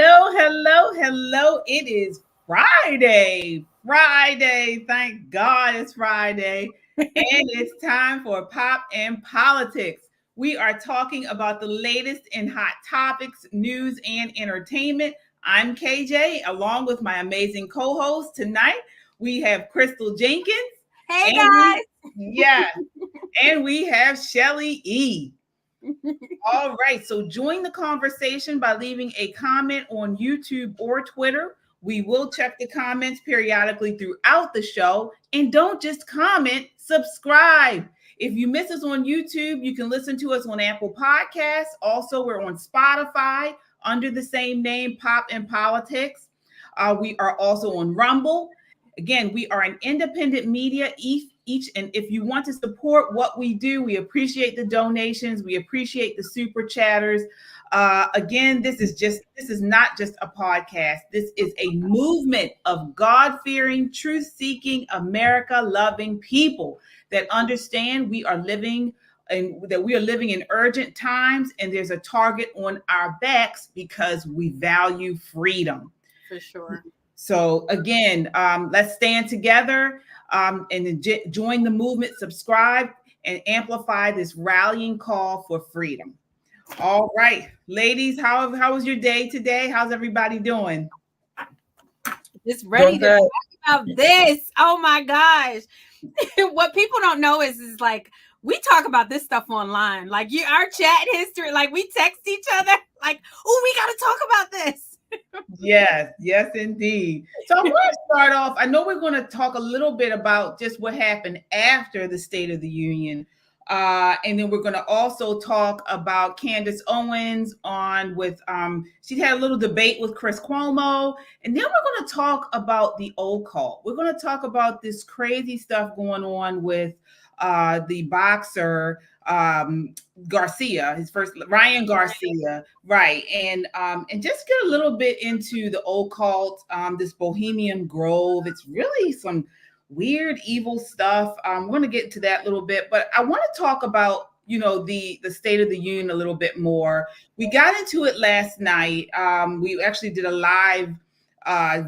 Hello. It is Friday. Thank God it's Friday. And it's time for Pop and Politics. We are talking about the latest in hot topics, news, and entertainment. I'm KJ, along with my amazing co-host. Tonight, we have Crystal Jenkins. Hey, guys. And we have Shelly E. All right. So join the conversation by leaving a comment on YouTube or Twitter. We will check the comments periodically throughout the show. And don't just comment, subscribe. If you miss us on YouTube, you can listen to us on Apple Podcasts. Also, we're on Spotify under the same name, Pop and Politics. We are also on Rumble. Again, we are an independent media each, and if you want to support what we do, we appreciate the donations. We appreciate the super chatters. Again, this is not just a podcast. This is a movement of God-fearing, truth-seeking, America-loving people that understand we are living in urgent times, and there's a target on our backs because we value freedom. For sure. So again, let's stand together and join the movement, subscribe, and amplify this rallying call for freedom. All right, ladies, how was your day today? How's everybody doing? Just ready to talk about this. Oh my gosh. What people don't know is like we talk about this stuff online. Like our chat history, like we text each other, like, oh, we got to talk about this. Yes, indeed. So I'm going to start off. I know we're going to talk a little bit about just what happened after the State of the Union. And then we're going to also talk about Candace Owens she had a little debate with Chris Cuomo. And then we're going to talk about the occult. We're going to talk about this crazy stuff going on with the boxer, Garcia, Ryan Garcia, right? And just get a little bit into the occult, this Bohemian Grove. It's really some weird, evil stuff. We're going to get into that a little bit, but I want to talk about the State of the Union a little bit more. We got into it last night. We actually did a live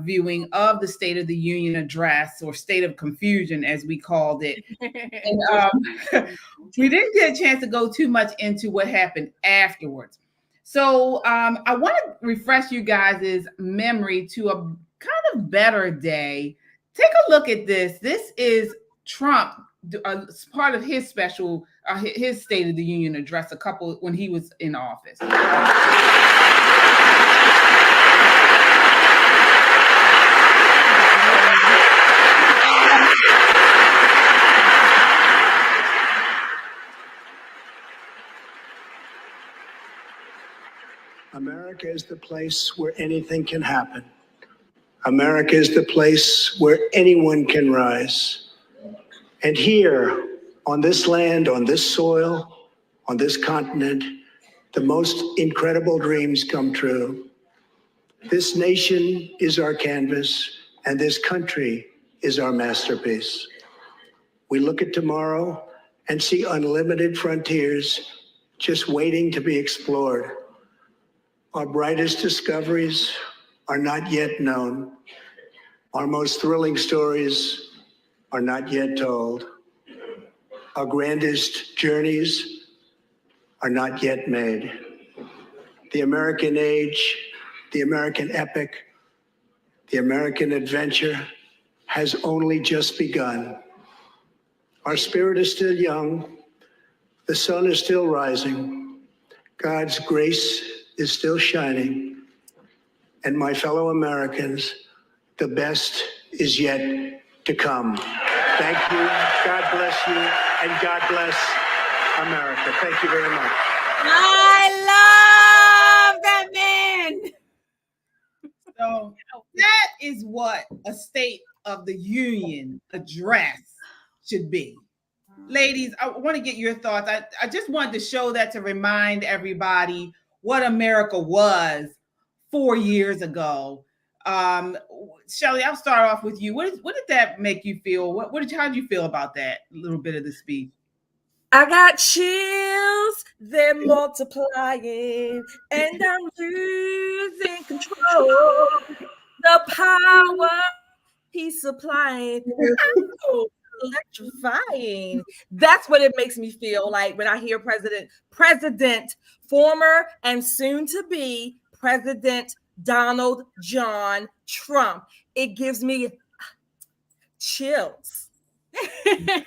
viewing of the State of the Union address, or State of Confusion, as we called it. And we didn't get a chance to go too much into what happened afterwards. So I want to refresh you guys' memory to a kind of better day. Take a look at this. This is Trump, part of his his State of the Union address when he was in office. America is the place where anything can happen. America is the place where anyone can rise. And here, on this land, on this soil, on this continent, the most incredible dreams come true. This nation is our canvas, and this country is our masterpiece. We look at tomorrow and see unlimited frontiers just waiting to be explored. Our brightest discoveries are not yet known. Our most thrilling stories are not yet told. Our grandest journeys are not yet made. The American age, the American epic, the American adventure has only just begun. Our spirit is still young. The sun is still rising. God's grace is still shining. And my fellow Americans, the best is yet to come. Thank you. God bless you. And God bless America. Thank you very much. I love that man. So that is what a State of the Union address should be. Ladies, I want to get your thoughts. I just wanted to show that to remind everybody what America was 4 years ago. Shelly, I'll start off with you. What did that make you feel? How did you feel about that little bit of the speech? I got chills, they're multiplying, and I'm losing control. the power he's supplying. Oh, electrifying. That's what it makes me feel like when I hear President, former and soon to be President Donald John Trump. It gives me chills. Yeah.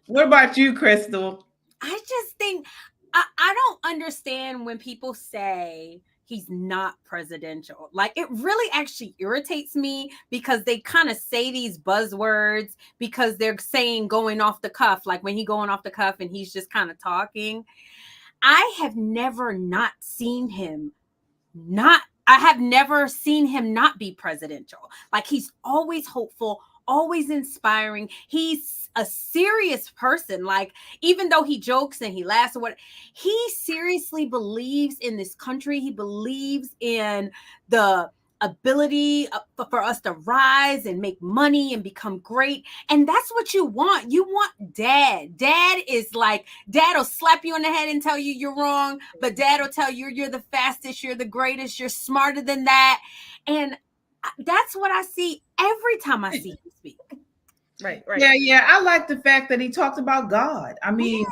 What about you, Crystal? I just think I don't understand when people say he's not presidential. Like, it really actually irritates me because they kind of say these buzzwords because they're saying going off the cuff, like when he's going off the cuff and he's just kind of talking. I have never not seen him not be presidential. Like, he's always hopeful, always inspiring. He's a serious person. Like, even though he jokes and he laughs or what, he seriously believes in this country. He believes in the ability for us to rise and make money and become great. And that's what you want. You want dad. Dad will slap you on the head and tell you you're wrong, but dad will tell you you're the fastest, you're the greatest, you're smarter than that. And that's what I see every time I see him speak. Right. Yeah. I like the fact that he talked about God. I mean,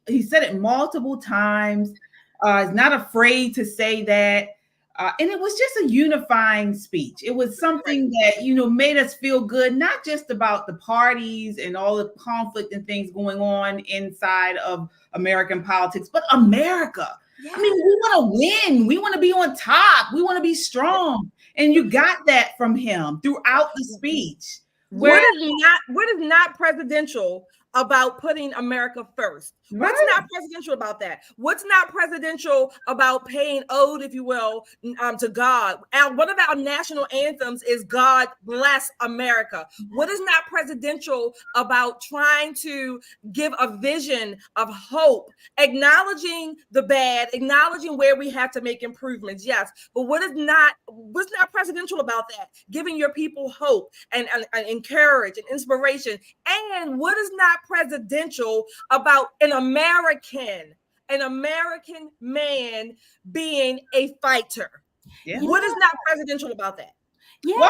he said it multiple times. He's not afraid to say that. And it was just a unifying speech. It was something that, made us feel good, not just about the parties and all the conflict and things going on inside of American politics, but America. Yeah. I mean, we want to win. We want to be on top. We want to be strong. And you got that from him throughout the speech. What is not presidential about putting America first? What's not presidential about that? What's not presidential about paying ode, if you will, to God? One of our national anthems is God Bless America. What is not presidential about trying to give a vision of hope, acknowledging the bad, acknowledging where we have to make improvements? Yes, but what's not presidential about that? Giving your people hope and encourage and inspiration. And what is not presidential about an American man being a fighter? Yeah. What is not presidential about that? Yeah.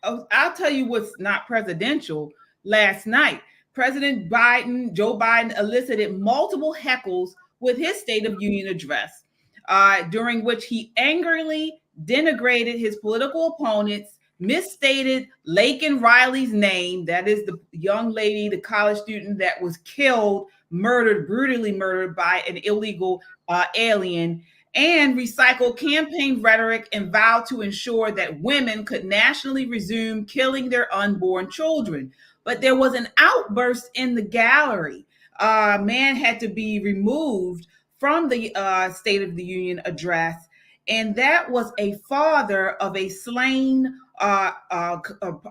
Well, I'll tell you what's not presidential. Last night, Joe Biden elicited multiple heckles with his State of Union address, during which he angrily denigrated his political opponents, misstated Laken Riley's name. That is the young lady, the college student that was brutally murdered by an illegal alien, and recycled campaign rhetoric and vowed to ensure that women could nationally resume killing their unborn children. But there was an outburst in the gallery. Man had to be removed from the State of the Union address, and that was a father of a slain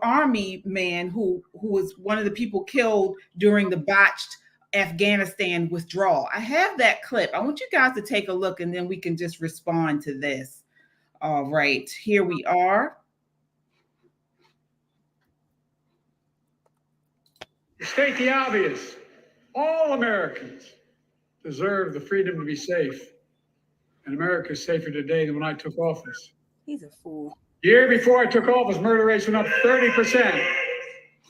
army man who was one of the people killed during the botched Afghanistan withdrawal. I have that clip. I want you guys to take a look, and then we can just respond to this. All right, here we are. To state the obvious, all Americans deserve the freedom to be safe. And America is safer today than when I took office. He's a fool. The year before I took office, murder rates went up 30%.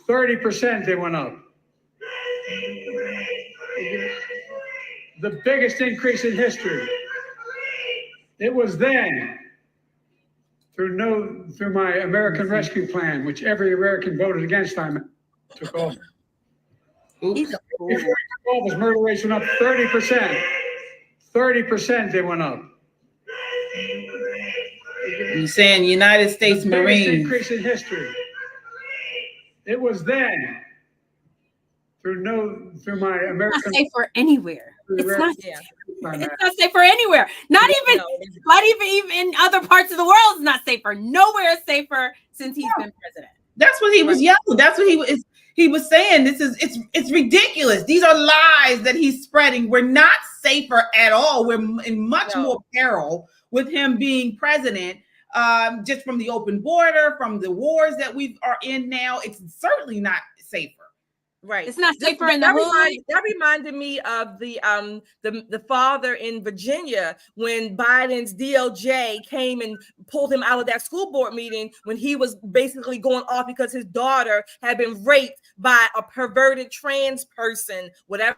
30% they went up. The biggest increase in history. It was then, through my American Rescue Plan, which every American voted against, I took office. Before I took office, murder rates went up 30%. 30% they went up. You're saying United States Marines. Biggest increase in history. It was then, through my American. It's not safer anywhere. It's not. It's not safer anywhere. Not even in other parts of the world. It's not safer. Nowhere is safer since he's been president. That's what he was yelling. That's what he was saying. It's ridiculous. These are lies that he's spreading. We're not safer at all. We're in much more peril with him being president. Just from the open border, from the wars that we are in now, it's certainly not safer. Right. It's not safer in the hood. That reminded me of the father in Virginia when Biden's DOJ came and pulled him out of that school board meeting when he was basically going off because his daughter had been raped by a perverted trans person, whatever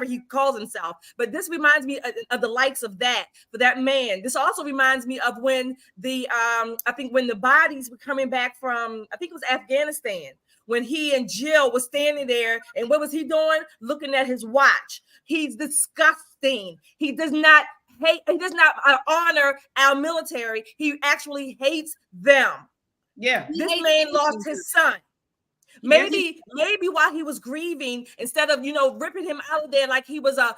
he calls himself. But this reminds me of the likes of that for that man. This also reminds me of when I think when the bodies were coming back from, I think it was Afghanistan, when he and Jill was standing there, and what was he doing? Looking at his watch. He's disgusting. He does not honor our military. He actually hates them. Yeah. This man lost his son. Maybe while he was grieving, instead of ripping him out of there like he was a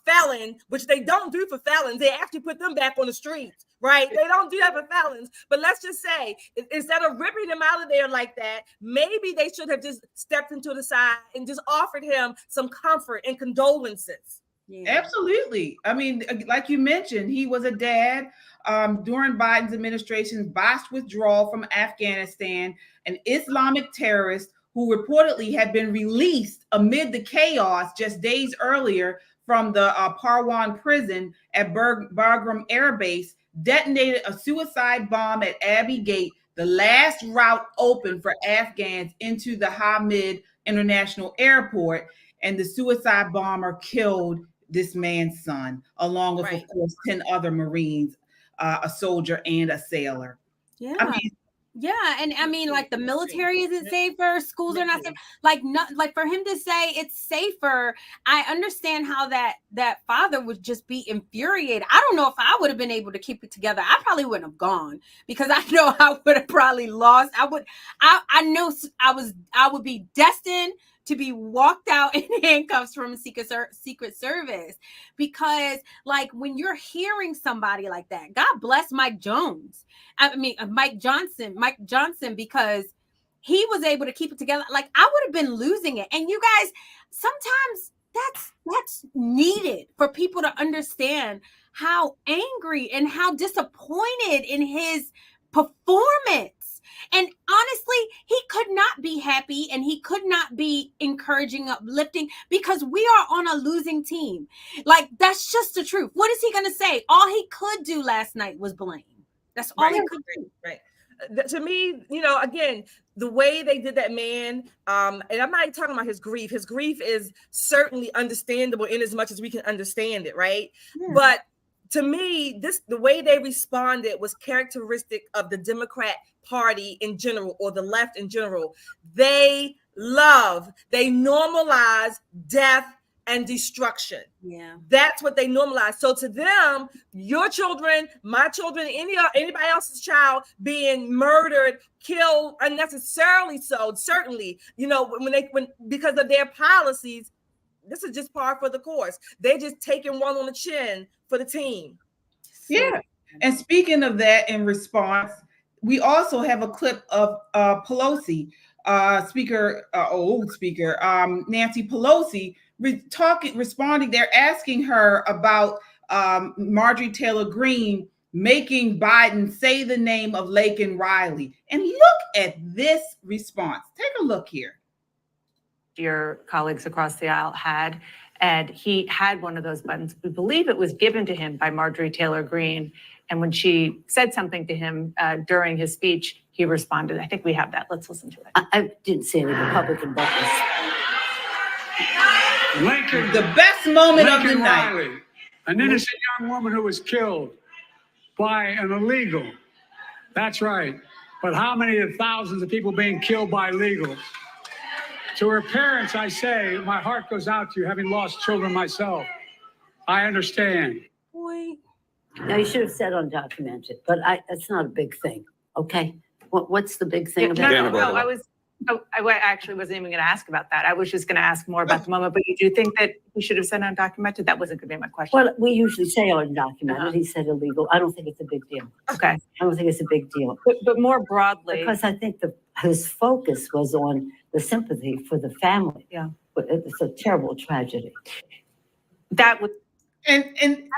felon, which they don't do for felons, they actually put them back on the streets, right? They don't do that for felons. But let's just say, instead of ripping him out of there like that, maybe they should have just stepped into the side and just offered him some comfort and condolences. Yeah. Absolutely. I mean, like you mentioned, he was a dad during Biden's administration's botched withdrawal from Afghanistan, an Islamic terrorist who reportedly had been released amid the chaos just days earlier from the Parwan prison at Bagram Air Base, detonated a suicide bomb at Abbey Gate, the last route open for Afghans into the Hamid International Airport, and the suicide bomber killed this man's son, along with, of course, 10 other Marines, a soldier and a sailor. Yeah. And I mean, like, the military isn't safer, schools are not safe. Like for him to say it's safer, I understand how that father would just be infuriated. I don't know if I would have been able to keep it together. I probably wouldn't have gone, because I know I would have probably lost. I know I would be destined to be walked out in handcuffs from a Secret Service, because, like, when you're hearing somebody like that, God bless Mike Johnson, because he was able to keep it together. Like, I would have been losing it. And you guys, sometimes that's needed for people to understand how angry and how disappointed in his performance. And honestly, he could not be happy, and he could not be encouraging, uplifting, because we are on a losing team. Like, that's just the truth. What is he going to say? All he could do last night was blame. That's all he could do. Right. To me, again, the way they did that man, and I'm not even talking about his grief. His grief is certainly understandable in as much as we can understand it, right? Yeah. But to me, the way they responded was characteristic of the Democrat Party in general, or the left in general. They normalize death and destruction. Yeah, that's what they normalize. So to them, your children, my children, anybody else's child being murdered, killed unnecessarily, so certainly, because of their policies, this is just par for the course. They're just taking one on the chin for the team. Yeah. And speaking of that, in response, we also have a clip of Pelosi, old speaker, Nancy Pelosi, responding. They're asking her about Marjorie Taylor Greene making Biden say the name of Laken Riley. And look at this response. Take a look here. Your colleagues across the aisle had, and he had one of those buttons. We believe it was given to him by Marjorie Taylor Greene. And when she said something to him during his speech, he responded. I think we have that. Let's listen to it. I didn't see any Republican buttons. Lincoln, the best moment of the night. Riley, an innocent young woman who was killed by an illegal. That's right. But how many of thousands of people being killed by illegals? To her parents, I say, my heart goes out to you, having lost children myself. I understand. Boy. Now, you should have said undocumented, but that's not a big thing, okay? What's the big thing about it? No, I actually wasn't even going to ask about that. I was just going to ask more about the moment, but you do think that he should have said undocumented? That wasn't going to be my question. Well, we usually say undocumented. He said illegal. I don't think it's a big deal. Okay. I don't think it's a big deal. But more broadly. Because I think his focus was on the sympathy for the family. Yeah. But it's a terrible tragedy. That was, and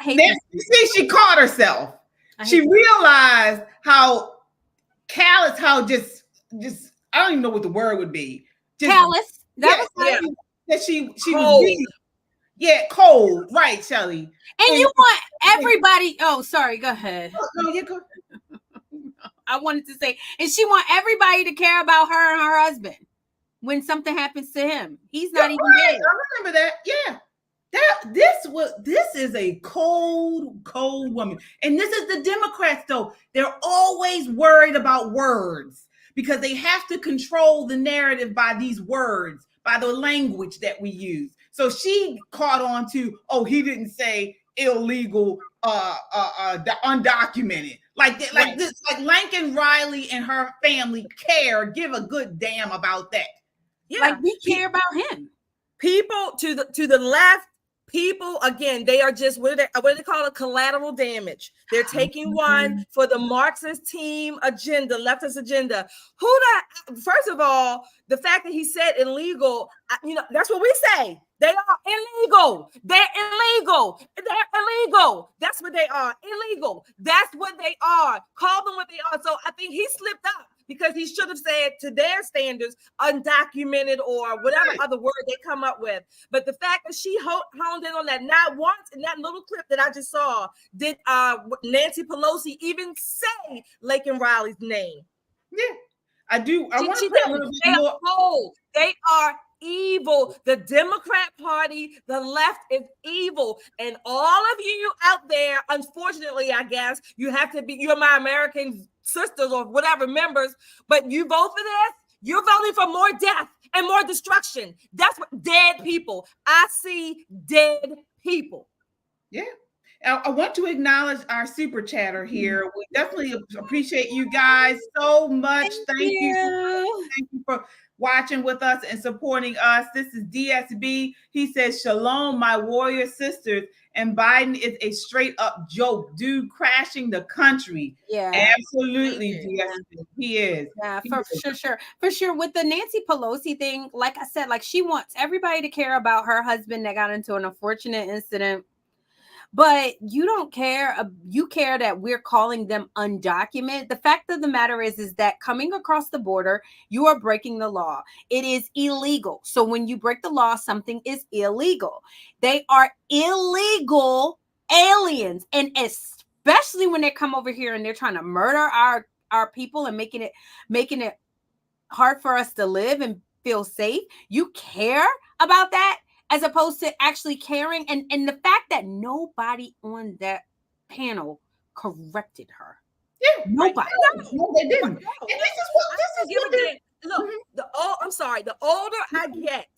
see, she caught herself. She realized how callous, how just I don't even know what the word would be. Just callous. That was like that she cold. was cold, right, Shelly? And you want everybody. Oh, sorry. Go ahead. No, you go. I wanted to say, and she want everybody to care about her and her husband when something happens to him. He's not even dead. I remember that. Yeah. This is a cold woman. And this is the Democrats, though. They're always worried about words because they have to control the narrative by these words, by the language that we use. So she caught on to, he didn't say illegal, undocumented. Like Lincoln Riley and her family give a good damn about that. Yeah. Like we care about him. People to the left, people, again, they are just, what do they call it? Collateral damage. They're taking one for the Marxist team agenda, leftist agenda. First of all, the fact that he said illegal, that's what we say. They are illegal. They're illegal. They're illegal. That's what they are. Illegal. That's what they are. Call them what they are. So I think he slipped up because he should have said, to their standards, undocumented or whatever other word they come up with. But the fact that she honed in on that, not once in that little clip that I just saw, did Nancy Pelosi even say Lincoln Riley's name. Yeah, I do. I want to put a little bit more. Cold. They are evil. The Democrat Party, the left is evil. And all of you out there, unfortunately, I guess, you're my American sisters or whatever members, but you vote for this, you're voting for more death and more destruction. That's what dead people. I see dead people. Yeah. I want to acknowledge our super chatter here. We definitely appreciate you guys so much. Thank you for watching with us and supporting us. This is DSB. He says, "Shalom, my warrior sisters." And Biden is a straight up joke, dude, crashing the country. Yeah, absolutely, DSB. He is. Yeah, for sure. With the Nancy Pelosi thing, like I said, like she wants everybody to care about her husband that got into an unfortunate incident. But you don't care. You care that we're calling them undocumented. The fact of the matter is that coming across the border, you are breaking the law. It is illegal. So when you break the law, something is illegal. They are illegal aliens. And especially when they come over here and they're trying to murder our people and making it hard for us to live and feel safe. You care about that, as opposed to actually caring. And the fact that nobody on that panel corrected her. Yeah, nobody. No, they didn't. And I'm sorry. The older I get,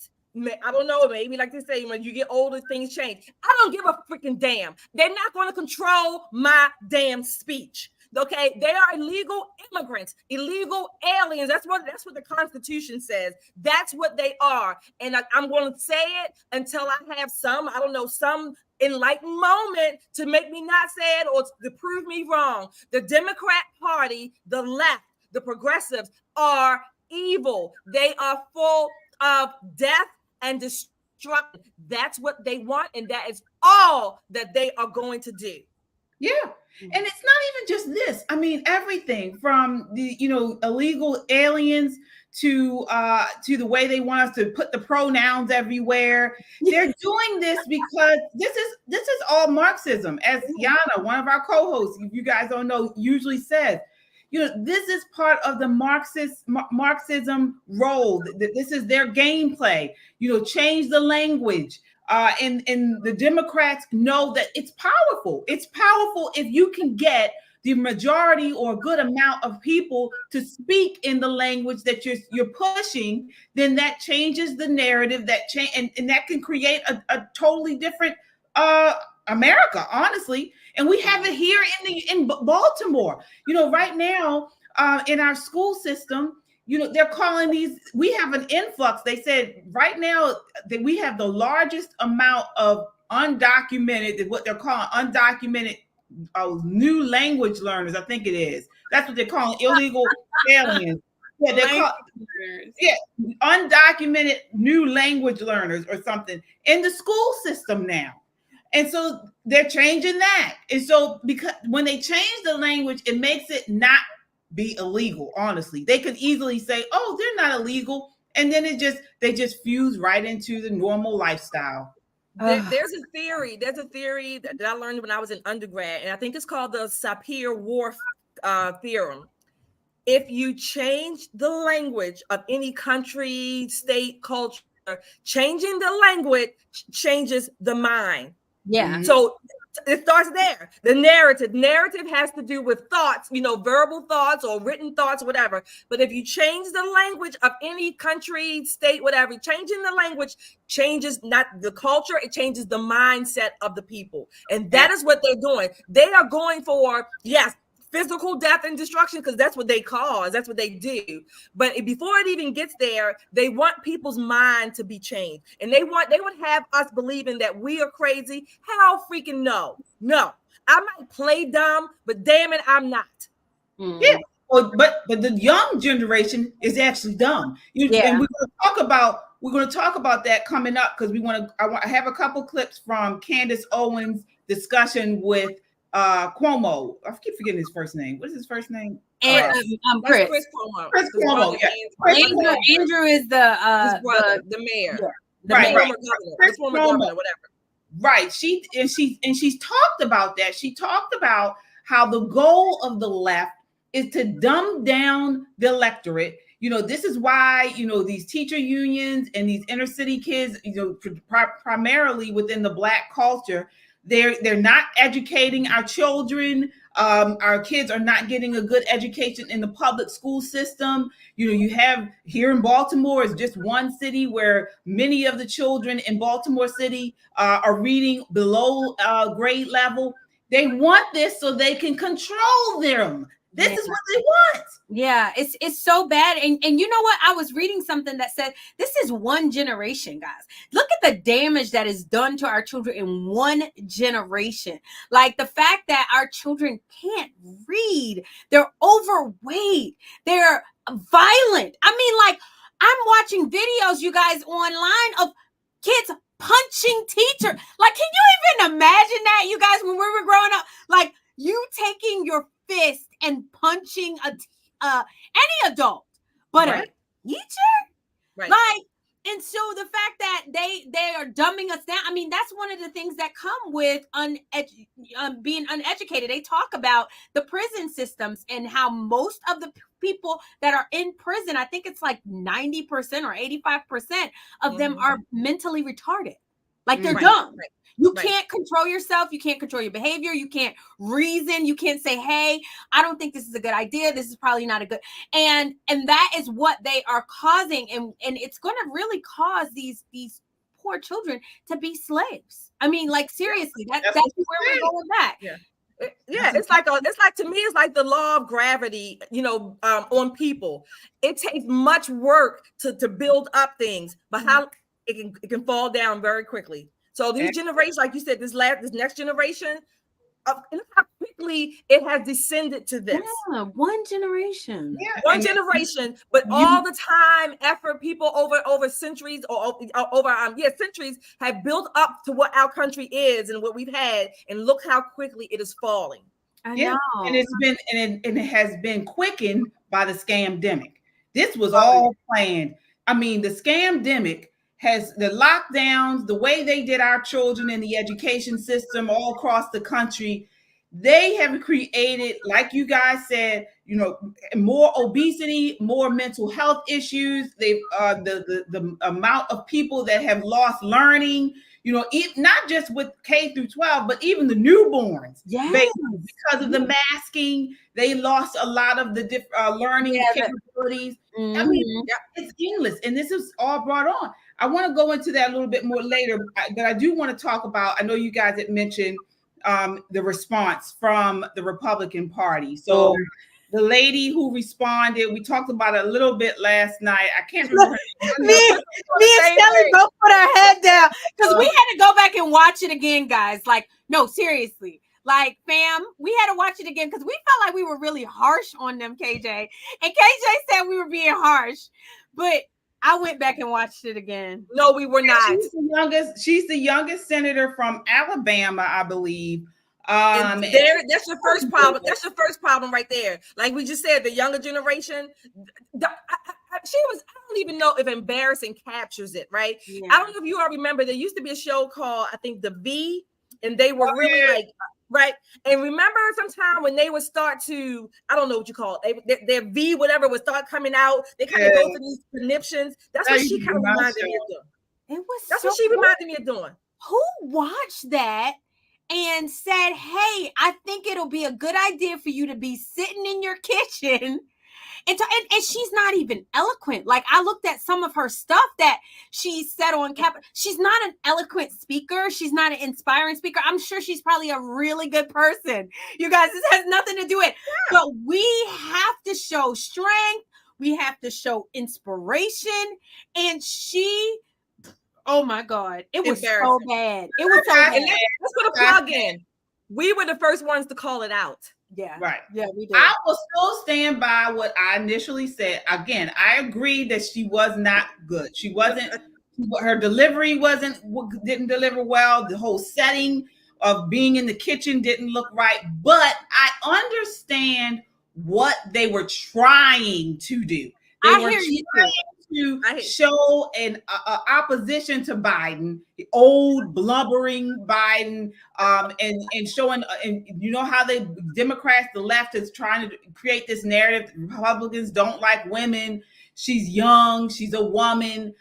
I don't know, maybe like they say, when you get older, things change. I don't give a freaking damn. They're not going to control my damn speech. Okay, they are illegal immigrants, illegal aliens. That's what the Constitution says. That's what they are. And I'm going to say it until I have some enlightened moment to make me not say it or to prove me wrong. The Democrat Party, the left, the progressives are evil. They are full of death and destruction. That's what they want, and that is all that they are going to do. Yeah. And it's not even just this. I mean, everything from the, illegal aliens to the way they want us to put the pronouns everywhere. They're doing this because this is all Marxism. As Yana, one of our co-hosts, if you guys don't know, usually says, this is part of the Marxism role. This is their gameplay. Change the language. And the Democrats know that it's powerful. It's powerful if you can get the majority or a good amount of people to speak in the language that you're pushing. Then that changes the narrative. And that can create a totally different America, honestly. And we have it here in Baltimore. Right now in our school system. They're calling these, we have an influx. They said right now that we have the largest amount of undocumented, what they're calling undocumented new language learners. I think it is. That's what they're calling illegal aliens. Yeah, they're undocumented new language learners or something in the school system now. And so they're changing that. And so because when they change the language, it makes it not be illegal. Honestly, they could easily say, "Oh, they're not illegal," and then they just fuse right into the normal lifestyle. There's a theory that I learned when I was in undergrad, and I think it's called the Sapir-Whorf theorem. If you change the language of any country, state, culture, changing the language changes the mind. Yeah. So it starts there. The narrative has to do with thoughts, verbal thoughts or written thoughts, whatever. But if you change the language of any country, state, whatever, changing the language changes not the culture, it changes the mindset of the people. And that is what they're doing. They are going for, yes, physical death and destruction, because that's what they cause, that's what they do. But before it even gets there, they want people's mind to be changed, and they would have us believing that we are crazy. Hell freaking no. I might play dumb, but damn it, I'm not. Yeah. But the young generation is actually dumb. And we're going to talk about that coming up, because I have a couple clips from Candace Owens' discussion with Cuomo. I keep forgetting his first name. What is his first name? And Chris. Chris Cuomo. Chris Cuomo. Yeah. Andrew is the his brother, the mayor. Yeah. The right. former governor, whatever. Right. She's talked about that. She talked about how the goal of the left is to dumb down the electorate. This is why, these teacher unions and these inner city kids, primarily within the Black culture, they're not educating our children. Our kids are not getting a good education in the public school system. You have here in Baltimore is just one city where many of the children in Baltimore City are reading below grade level. They want this so they can control them. This is what they want. Yeah, it's so bad. And you know what? I was reading something that said this is one generation, guys. Look at the damage that is done to our children in one generation. Like the fact that our children can't read, they're overweight, they're violent. I mean, like, I'm watching videos, you guys, online of kids punching teachers. Like, can you even imagine that, you guys, when we were growing up? Like, you taking your fist and punching any adult, but a teacher, right? Like, and so the fact that they are dumbing us down. I mean, that's one of the things that come with being uneducated. They talk about the prison systems and how most of the people that are in prison, I think it's like 90% or 85% of them are mentally retarded. Like they're dumb. Right. You can't control yourself. You can't control your behavior. You can't reason. You can't say, hey, I don't think this is a good idea. This is probably not a good. And that is what they are causing. And it's going to really cause these poor children to be slaves. I mean, like, seriously, that's where we're going back. Yeah. It's like to me, it's like the law of gravity, on people. It takes much work to build up things, but how it can fall down very quickly. So these generations, like you said, this next generation, look how quickly it has descended to this. Yeah, one generation. Yeah, one generation, but all the time, effort, people over centuries centuries have built up to what our country is and what we've had, and look how quickly it is falling. I know. And it has been quickened by the scamdemic. This was all planned. I mean, the scamdemic has the lockdowns, the way they did our children in the education system all across the country. They have created, like you guys said, more obesity, more mental health issues. They've the amount of people that have lost learning, not just with K through 12, but even the newborns. Yes. Because of the masking, they lost a lot of the learning capabilities. I mean, it's endless, and this is all brought on. I want to go into that a little bit more later, but I do want to talk about, I know you guys had mentioned the response from the Republican Party. So the lady who responded, we talked about it a little bit last night. I can't remember. me and Shelly both put our head down because we had to go back and watch it again, guys. Like, no, seriously. Like, fam, we had to watch it again because we felt like we were really harsh on them, KJ. And KJ said we were being harsh, but I went back and watched it again. No, we were not. She's the youngest senator from Alabama, I believe. That's your first problem. That's your first problem right there. Like we just said, the younger generation. I don't even know if embarrassing captures it, right? Yeah. I don't know if you all remember, there used to be a show called, I think, The V, and they were really like, right? And remember sometime when they would start to, I don't know what you call it, their V, whatever, would start coming out, they kind of go through these conniptions. That's what she kind of reminded me of doing. That's what she reminded me of doing. Who watched that and said, hey, I think it'll be a good idea for you to be sitting in your kitchen? And she's not even eloquent. Like, I looked at some of her stuff that she said on Capitol. She's not an eloquent speaker. She's not an inspiring speaker. I'm sure she's probably a really good person. You guys, this has nothing to do with it. Yeah. But we have to show strength. We have to show inspiration. And oh my God, it was so bad. It was so bad. And let's put a plug in. We were the first ones to call it out. Yeah. Right. Yeah, we did. I will still stand by what I initially said. Again, I agree that she was not good. She wasn't, her delivery didn't deliver well. The whole setting of being in the kitchen didn't look right. But I understand what they were trying to do. They were trying to show an opposition to Biden, the old blubbering Biden, and showing, and you know how the Democrats, the left, is trying to create this narrative. Republicans don't like women. She's young. She's a woman.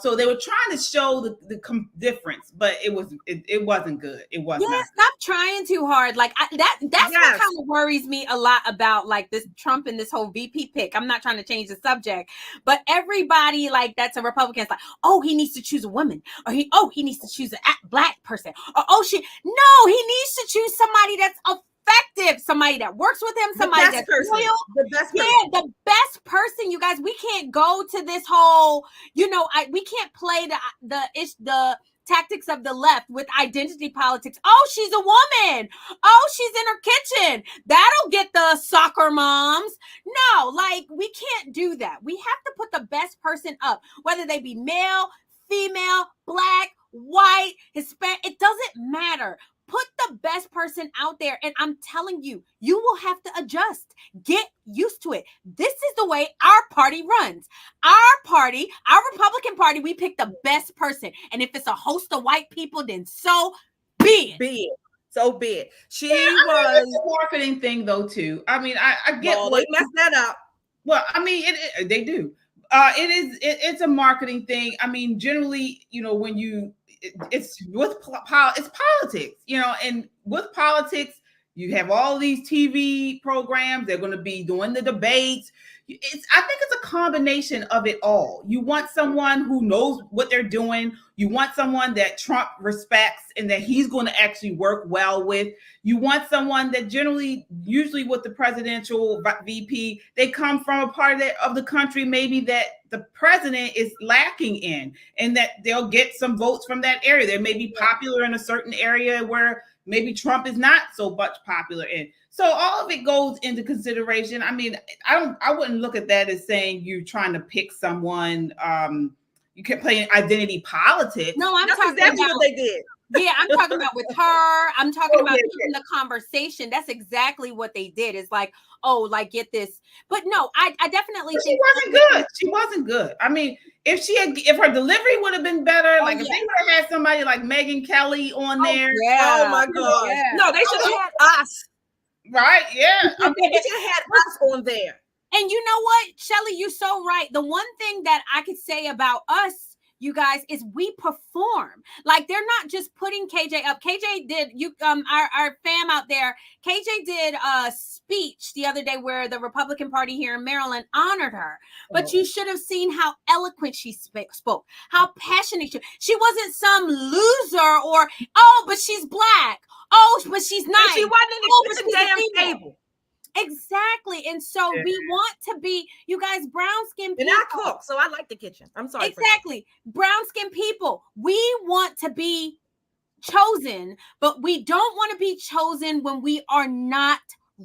So they were trying to show the difference, but it wasn't good. It wasn't. Yeah, stop trying too hard. Like that's what kind of worries me a lot about like this Trump and this whole VP pick. I'm not trying to change the subject, but everybody like that's a Republican is like, oh, he needs to choose a woman, or he needs to choose a black person, or he needs to choose somebody that's effective, somebody that works with him, somebody that's loyal. The best person. Yeah, the best person. You guys, we can't go to this whole, we can't play the tactics of the left with identity politics. Oh, she's a woman. Oh, she's in her kitchen. That'll get the soccer moms. No, like we can't do that. We have to put the best person up, whether they be male, female, black, white, Hispanic. It doesn't matter. Put the best person out there. And I'm telling you, you will have to adjust. Get used to it. This is the way our party runs. Our party, our Republican Party, we pick the best person. And if it's a host of white people, then so be it. So be it. She was it's a marketing thing though, too. I mean, I get they messed that up. Well, I mean, they do. It's a marketing thing. I mean, generally, when it's politics, and with politics, you have all these TV programs. They're going to be doing the debates. I think it's a combination of it all. You want someone who knows what they're doing. You want someone that Trump respects and that he's going to actually work well with. You want someone that usually with the presidential VP, they come from a part of the country maybe that the president is lacking in, and that they'll get some votes from that area. They may be popular in a certain area where maybe Trump is not so much popular in. So all of it goes into consideration. I mean, I wouldn't look at that as saying you're trying to pick someone. You can play identity politics. No, That's exactly what they did. Yeah, I'm talking about with her. I'm talking about keeping the conversation. That's exactly what they did. It's like, get this. But no, I definitely think she wasn't good. She wasn't good. I mean, if her delivery would have been better, if they would have had somebody like Megyn Kelly on there. Yeah. Oh my God. Yeah. No, they should have had us. Right? Yeah. I mean, they should have had us on there. And you know what, Shelly, you're so right. The one thing that I could say about us, you guys, is we perform. Like they're not just putting KJ up. KJ did our fam out there. KJ did a speech the other day where the Republican Party here in Maryland honored her. But you should have seen how eloquent she spoke, how passionate she wasn't some loser or but she's black. Oh, but she's nice. She wasn't in the damn table. Exactly. And so we want to be, you guys, brown skin people. And I cook, so I like the kitchen. I'm sorry. Exactly. Brown skin people. We want to be chosen, but we don't want to be chosen when we are not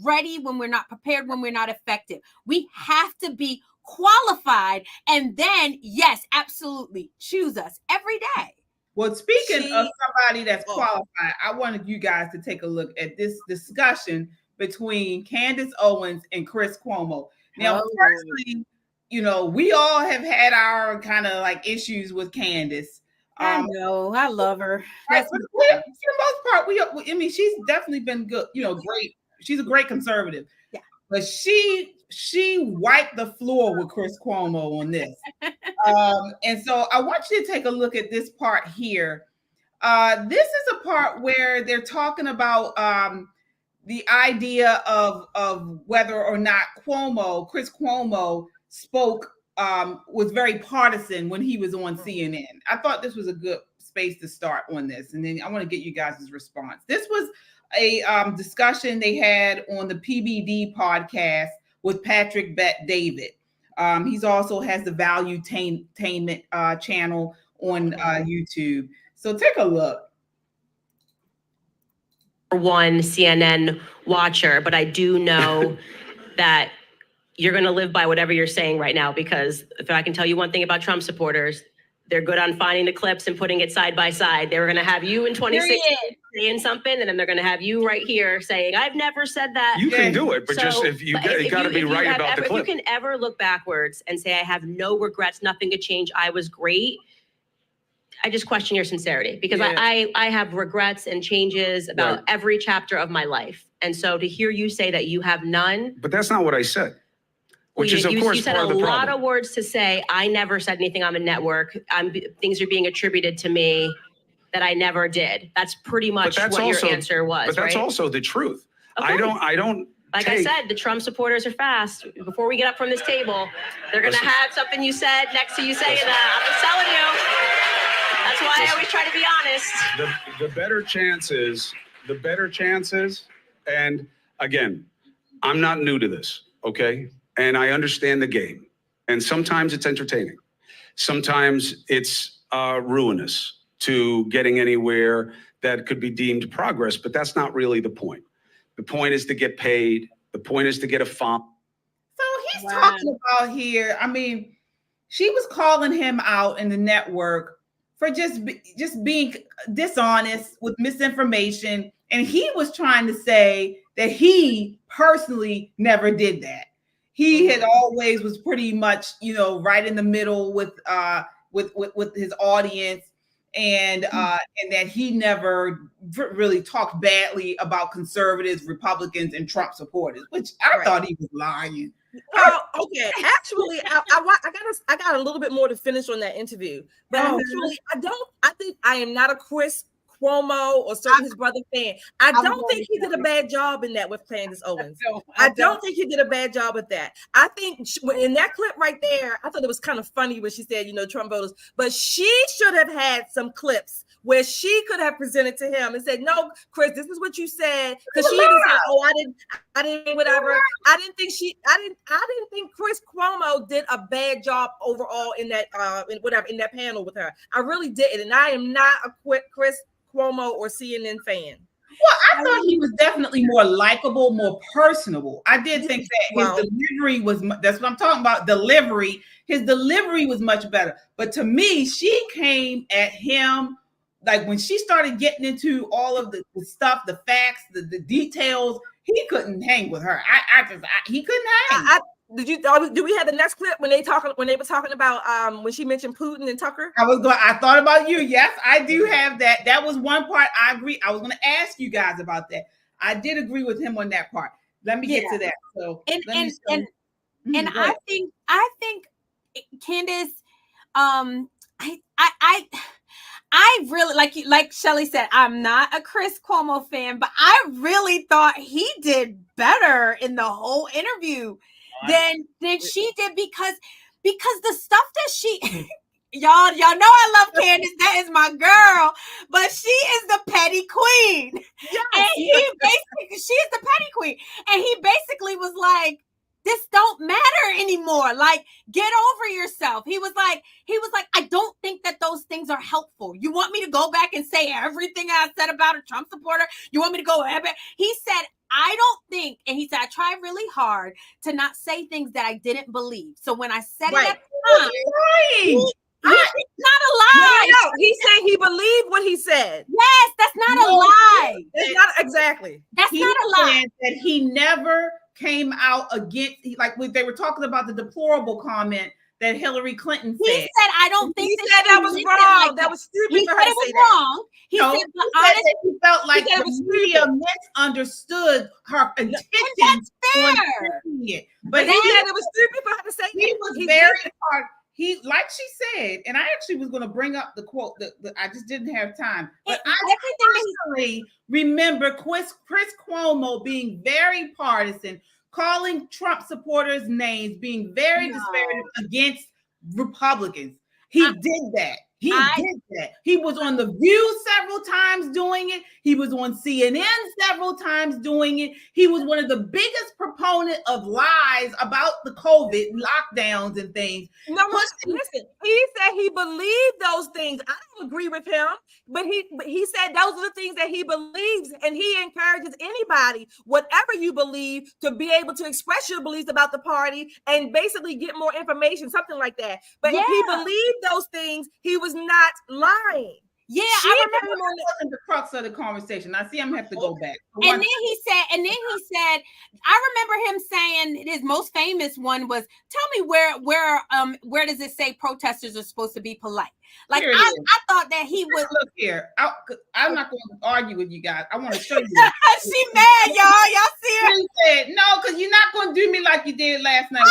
ready, when we're not prepared, when we're not effective. We have to be qualified. And then, yes, absolutely, choose us every day. Well, speaking of somebody that's qualified, I wanted you guys to take a look at this discussion between Candace Owens and Chris Cuomo. Now, firstly, we all have had our kind of like issues with Candace. I know, I love her. Right, for the most part, she's definitely been good, great. She's a great conservative. Yeah. But she wiped the floor with Chris Cuomo on this. And so I want you to take a look at this part here. This is a part where they're talking about the idea of whether or not Chris Cuomo spoke, was very partisan when he was on CNN. I thought this was a good space to start on this. And then I want to get you guys' response. This was a discussion they had on the PBD podcast with Patrick Bet-David. He's also has the Valuetainment channel on YouTube. So take a look. One CNN watcher, but I do know that you're going to live by whatever you're saying right now, because if I can tell you one thing about Trump supporters, they're good on finding the clips and putting it side by side. They were going to have you in 2016 saying something, and then they're going to have you right here saying, I've never said that. You can do it, but just if you got to be right about the clip. If you can ever look backwards and say, I have no regrets, nothing to change, I was great, I just question your sincerity, because I have regrets and changes about every chapter of my life. And so to hear you say that you have none. But that's not what I said. Which is, of course, you said part of the problem. a lot of words to say, I never said anything on the network. Things are being attributed to me that I never did. That's pretty much what your answer was, But that's also the truth. Okay. I don't. Like I said, the Trump supporters are fast. Before we get up from this table, they're going to have something you said next to you saying that. I'm just telling you. That's why I always try to be honest. The better chances, and again, I'm not new to this, okay? And I understand the game. And sometimes it's entertaining. Sometimes it's ruinous to getting anywhere that could be deemed progress, but that's not really the point. The point is to get paid. The point is to get a font. So he's talking about here, she was calling him out in the network for just being dishonest with misinformation. And he was trying to say that he personally never did that. He had always was pretty much, right in the middle with his audience, and that he never really talked badly about conservatives, Republicans, and Trump supporters, which I thought he was lying. Okay. Actually, I got a little bit more to finish on that interview, but actually, I think I am not a Chris Cuomo or certainly his brother fan. I don't think he did a bad job in that with Candace Owens. I don't think he did a bad job with that. I think in that clip right there, I thought it was kind of funny when she said, Trump voters, but she should have had some clips where she could have presented to him and said, no, Chris, this is what you said. Because she didn't say, I didn't, whatever. I didn't think Chris Cuomo did a bad job overall in that, in that panel with her. I really didn't. And I am not a Chris Cuomo or CNN fan. Well, I thought he was definitely more likable, more personable. I did think that his delivery was, that's what I'm talking about, delivery. His delivery was much better. But to me, she came at him, like when she started getting into all of the stuff, the facts, the details, he couldn't hang with her. He couldn't hang. Do we have the next clip when they were talking about when she mentioned Putin and Tucker? I thought about you. Yes, I do have that. That was one part I agree. I was going to ask you guys about that. I did agree with him on that part. Let me get to that. So I think Candace, I really like Shelley said, I'm not a Chris Cuomo fan, but I really thought he did better in the whole interview than she did, because the stuff that she y'all know I love Candace, that is my girl, but she is the petty queen. Yes. And she's the petty queen. And he basically was like, this don't matter anymore. Like, get over yourself. He was like, I don't think that those things are helpful. You want me to go back and say everything I said about a Trump supporter? You want me to go? He said, I don't think, and he said, I tried really hard to not say things that I didn't believe. So when I said it at the time, Not a lie. No. He said he believed what he said. Yes, that's not a lie. That's not exactly. That's not a lie. That he never came out against, like when they were talking about the deplorable comment that Hillary Clinton said. He said, I don't think he said that was wrong. Like that was stupid he for her said to it was say that. wrong. He said, that he felt like it the was media misunderstood her intentions. Fair. But he said it was stupid for her to say he that. was very hard. He, like she said, and I actually was going to bring up the quote that I just didn't have time. But I personally remember Chris Cuomo being very partisan, calling Trump supporters names, being very disparaging against Republicans. He did that. He did that. He was on The View several times doing it. He was on CNN several times doing it. He was one of the biggest proponent of lies about the COVID lockdowns and things. No, listen, he said he believed those things. I don't agree with him, but he said those are the things that he believes, and he encourages anybody, whatever you believe, to be able to express your beliefs about the party and basically get more information, something like that. But if he believed those things, he was not lying. Yeah, I remember the crux of the conversation. I see I'm gonna have to go back. And then he said, I remember him saying his most famous one was, tell me where does it say protesters are supposed to be polite? Like I thought that he was. Look here, I'm not going to argue with you guys. I want to show you. She mad, y'all. Y'all see her? She said, no, because you're not going to do me like you did last night.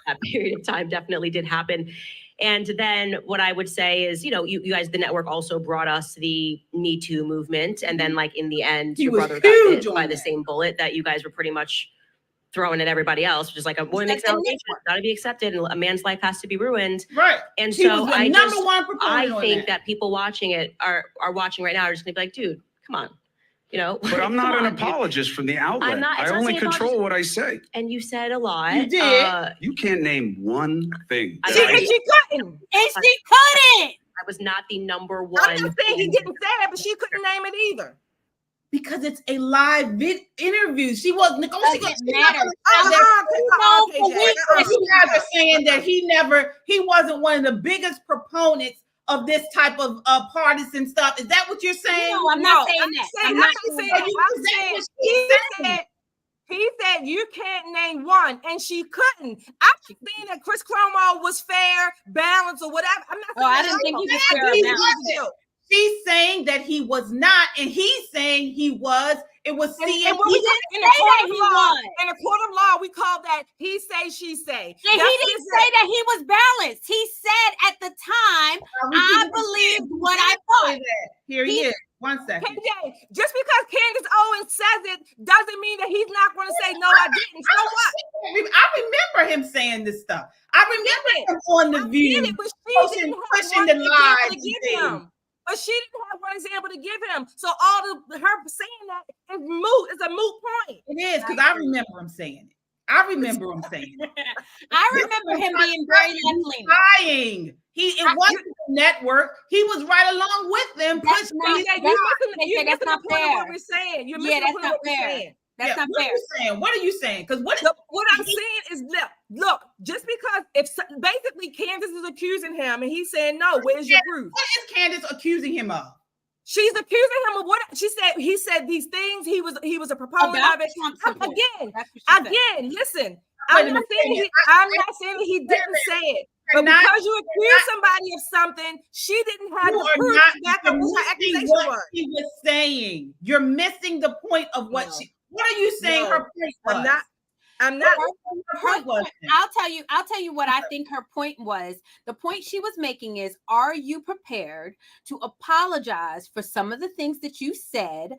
That period of time definitely did happen. And then what I would say is, you guys, the network also brought us the Me Too movement. And then like in the end, your brother got hit by the same bullet that you guys were pretty much throwing at everybody else, which is like a boy makes allegations, got to be accepted, and a man's life has to be ruined. Right. And so I think that people watching it are watching right now are just gonna be like, dude, come on. But I'm not an apologist from the outlet. I only control what I say. And you said a lot. You did. You can't name one thing. She couldn't. And she couldn't. I was not the number one. I'm not saying he didn't say that, but she couldn't name it either. Because it's a live interview. She wasn't negotiating. You guys are saying that he wasn't one of the biggest proponents of this type of partisan stuff. Is that what you're saying? No, I'm not saying that. I'm not saying that. He said you can't name one, and she couldn't. I'm saying that Chris Cuomo was fair, balanced, or whatever. I'm not saying I didn't think he was fair or balanced. She's saying that he was not, and he's saying he was. It was in a court of law, we call that he say, she say. And he didn't say that he was balanced. He said at the time, I believed what I thought. Here he is. 1 second. KJ, just because Candace Owens says it doesn't mean that he's not going to say, no, I didn't. So what? I remember him saying this stuff. I remember him on The View pushing the lies. But she didn't have one example to give him. So her saying that is moot. It's a moot point. It is, because I remember him saying it. I remember him him being very left-leaning. Lying. It wasn't the network. He was right along with them. That's not fair. What we're saying. You're missing that's not fair. That's not fair. What are you saying? Because what I'm saying is, look, just because basically Candace is accusing him and he's saying, no, where's your proof? What is Candace accusing him of? She's accusing him of what she said. He said these things. He was a proponent of it. Again, listen. I'm not saying that he didn't say it. But because you accuse somebody of something, she didn't have the proof to back up what her accusation was. She was saying. You're missing the point of what she. What are you saying? Her point was. I'm not. I'll tell you what I think her point was. The point she was making is, are you prepared to apologize for some of the things that you said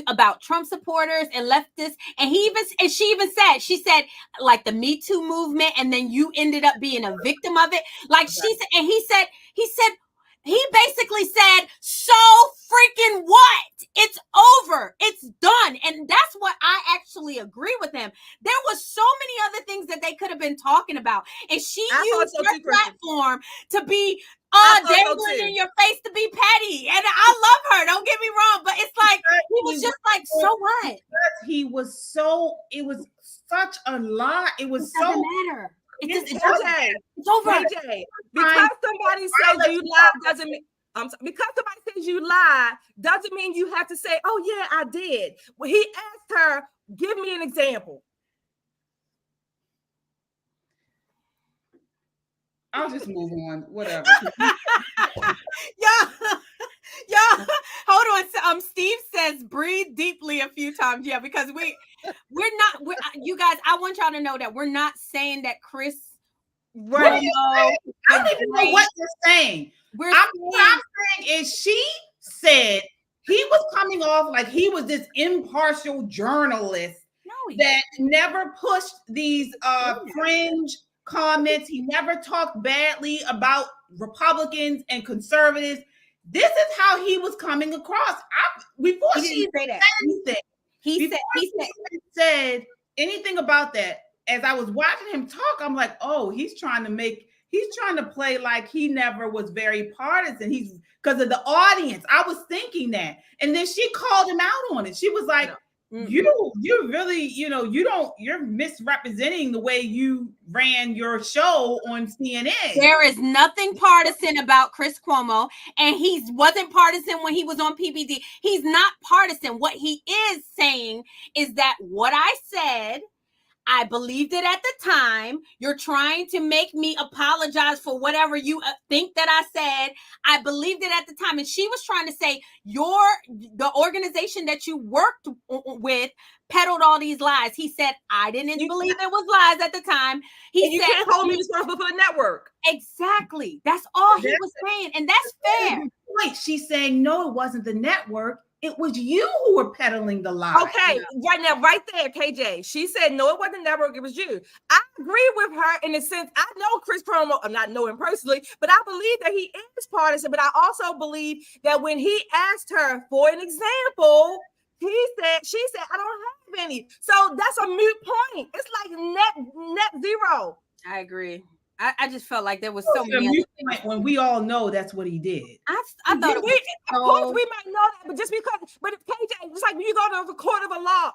about Trump supporters and leftists? And she said like the Me Too movement, and then you ended up being a victim of it. Like she said, and he basically said, so freaking what? It's over. It's done. And that's what I actually agree with him. There was so many other things that they could have been talking about. And she used her platform to be dangling in your face to be petty. And I love her. Don't get me wrong. But it's like, he was just like, so what? It was such a lie. It was doesn't matter. It's KJ, it's over. KJ, because somebody says you lied doesn't mean because somebody says you lied doesn't mean you have to say, "Oh yeah, I did." Well, he asked her, "Give me an example." I'll just move on. Whatever. Yeah, hold on. Steve says breathe deeply a few times. Yeah, because we're not. You guys, I want y'all to know that we're not saying that Chris. Right. I don't even know what you're saying. What I'm saying is she said he was coming off like he was this impartial journalist that never pushed these fringe comments. He never talked badly about Republicans and conservatives. This is how he was coming across. Before she said anything, he said anything about that. As I was watching him talk, I'm like, oh, he's trying to play like he never was very partisan. He's because of the audience. I was thinking that. And then she called him out on it. She was like, you really, you're misrepresenting the way you ran your show on CNN. There is nothing partisan about Chris Cuomo, and he wasn't partisan when he was on PBD. He's not partisan. What he is saying is that what I said, I believed it at the time. You're trying to make me apologize for whatever you think that I said. I believed it at the time. And she was trying to say, the organization that you worked with peddled all these lies. He said, I didn't believe it was lies at the time. You can't hold me responsible for the network. Exactly. That's all he was saying. And that's fair. Wait, she's saying, no, it wasn't the network. It was you who were peddling the lie. Okay, right now, right there, KJ. She said, no, it wasn't the network, it was you. I agree with her in the sense, I know Chris Cuomo, I'm not know him personally, but I believe that he is partisan, but I also believe that when he asked her for an example, she said, I don't have any. So that's a moot point. It's like net zero. I agree. I just felt like there was so many when we all know that's what he did. I thought of course we might know that, but just because, but if KJ, it's like when you go to a court of law,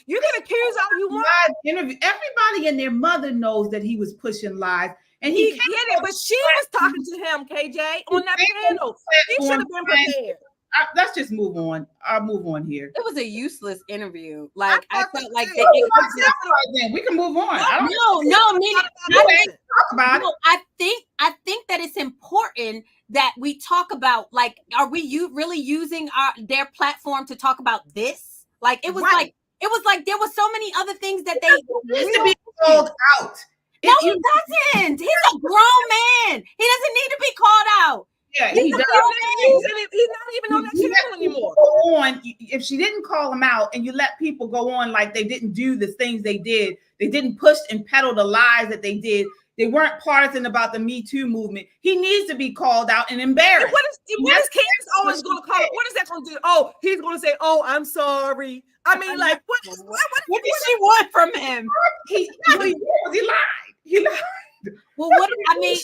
you can accuse all you want. Everybody and their mother knows that he was pushing lies, and he did it. But she was talking to him, KJ, on that panel. He should have been prepared. Let's just move on. I'll move on here. It was a useless interview. Like I felt like we can move on. I think that it's important that we talk about, like, are we really using their platform to talk about this? Like it was like there was so many other things that they needs to be called out. No, he doesn't. He's a grown man. He doesn't need to be called out. Yeah, he's not even on that channel anymore. If she didn't call him out and you let people go on like they didn't do the things they did, they didn't push and peddle the lies that they did. They weren't partisan about the Me Too movement. He needs to be called out and embarrassed. What is Candace Owens going to call? What is that going to do? Oh, he's going to say, "Oh, I'm sorry." I mean, like, what did she want from him? He lied. He lied. Well, what I mean.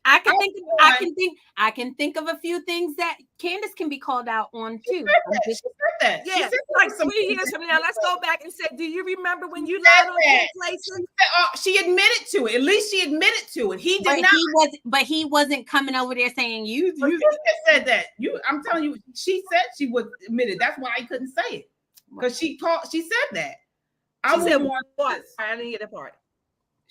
I can think of a few things that Candace can be called out on too. She said that. Yeah, like 3 years from now, let's go back and say, do you remember when you lied on that places? She admitted to it. At least she admitted to it. He did not. But he wasn't coming over there saying you said that. I'm telling you, she said she would admit it. That's why I couldn't say it. Because she said that. She said what? I didn't get that part.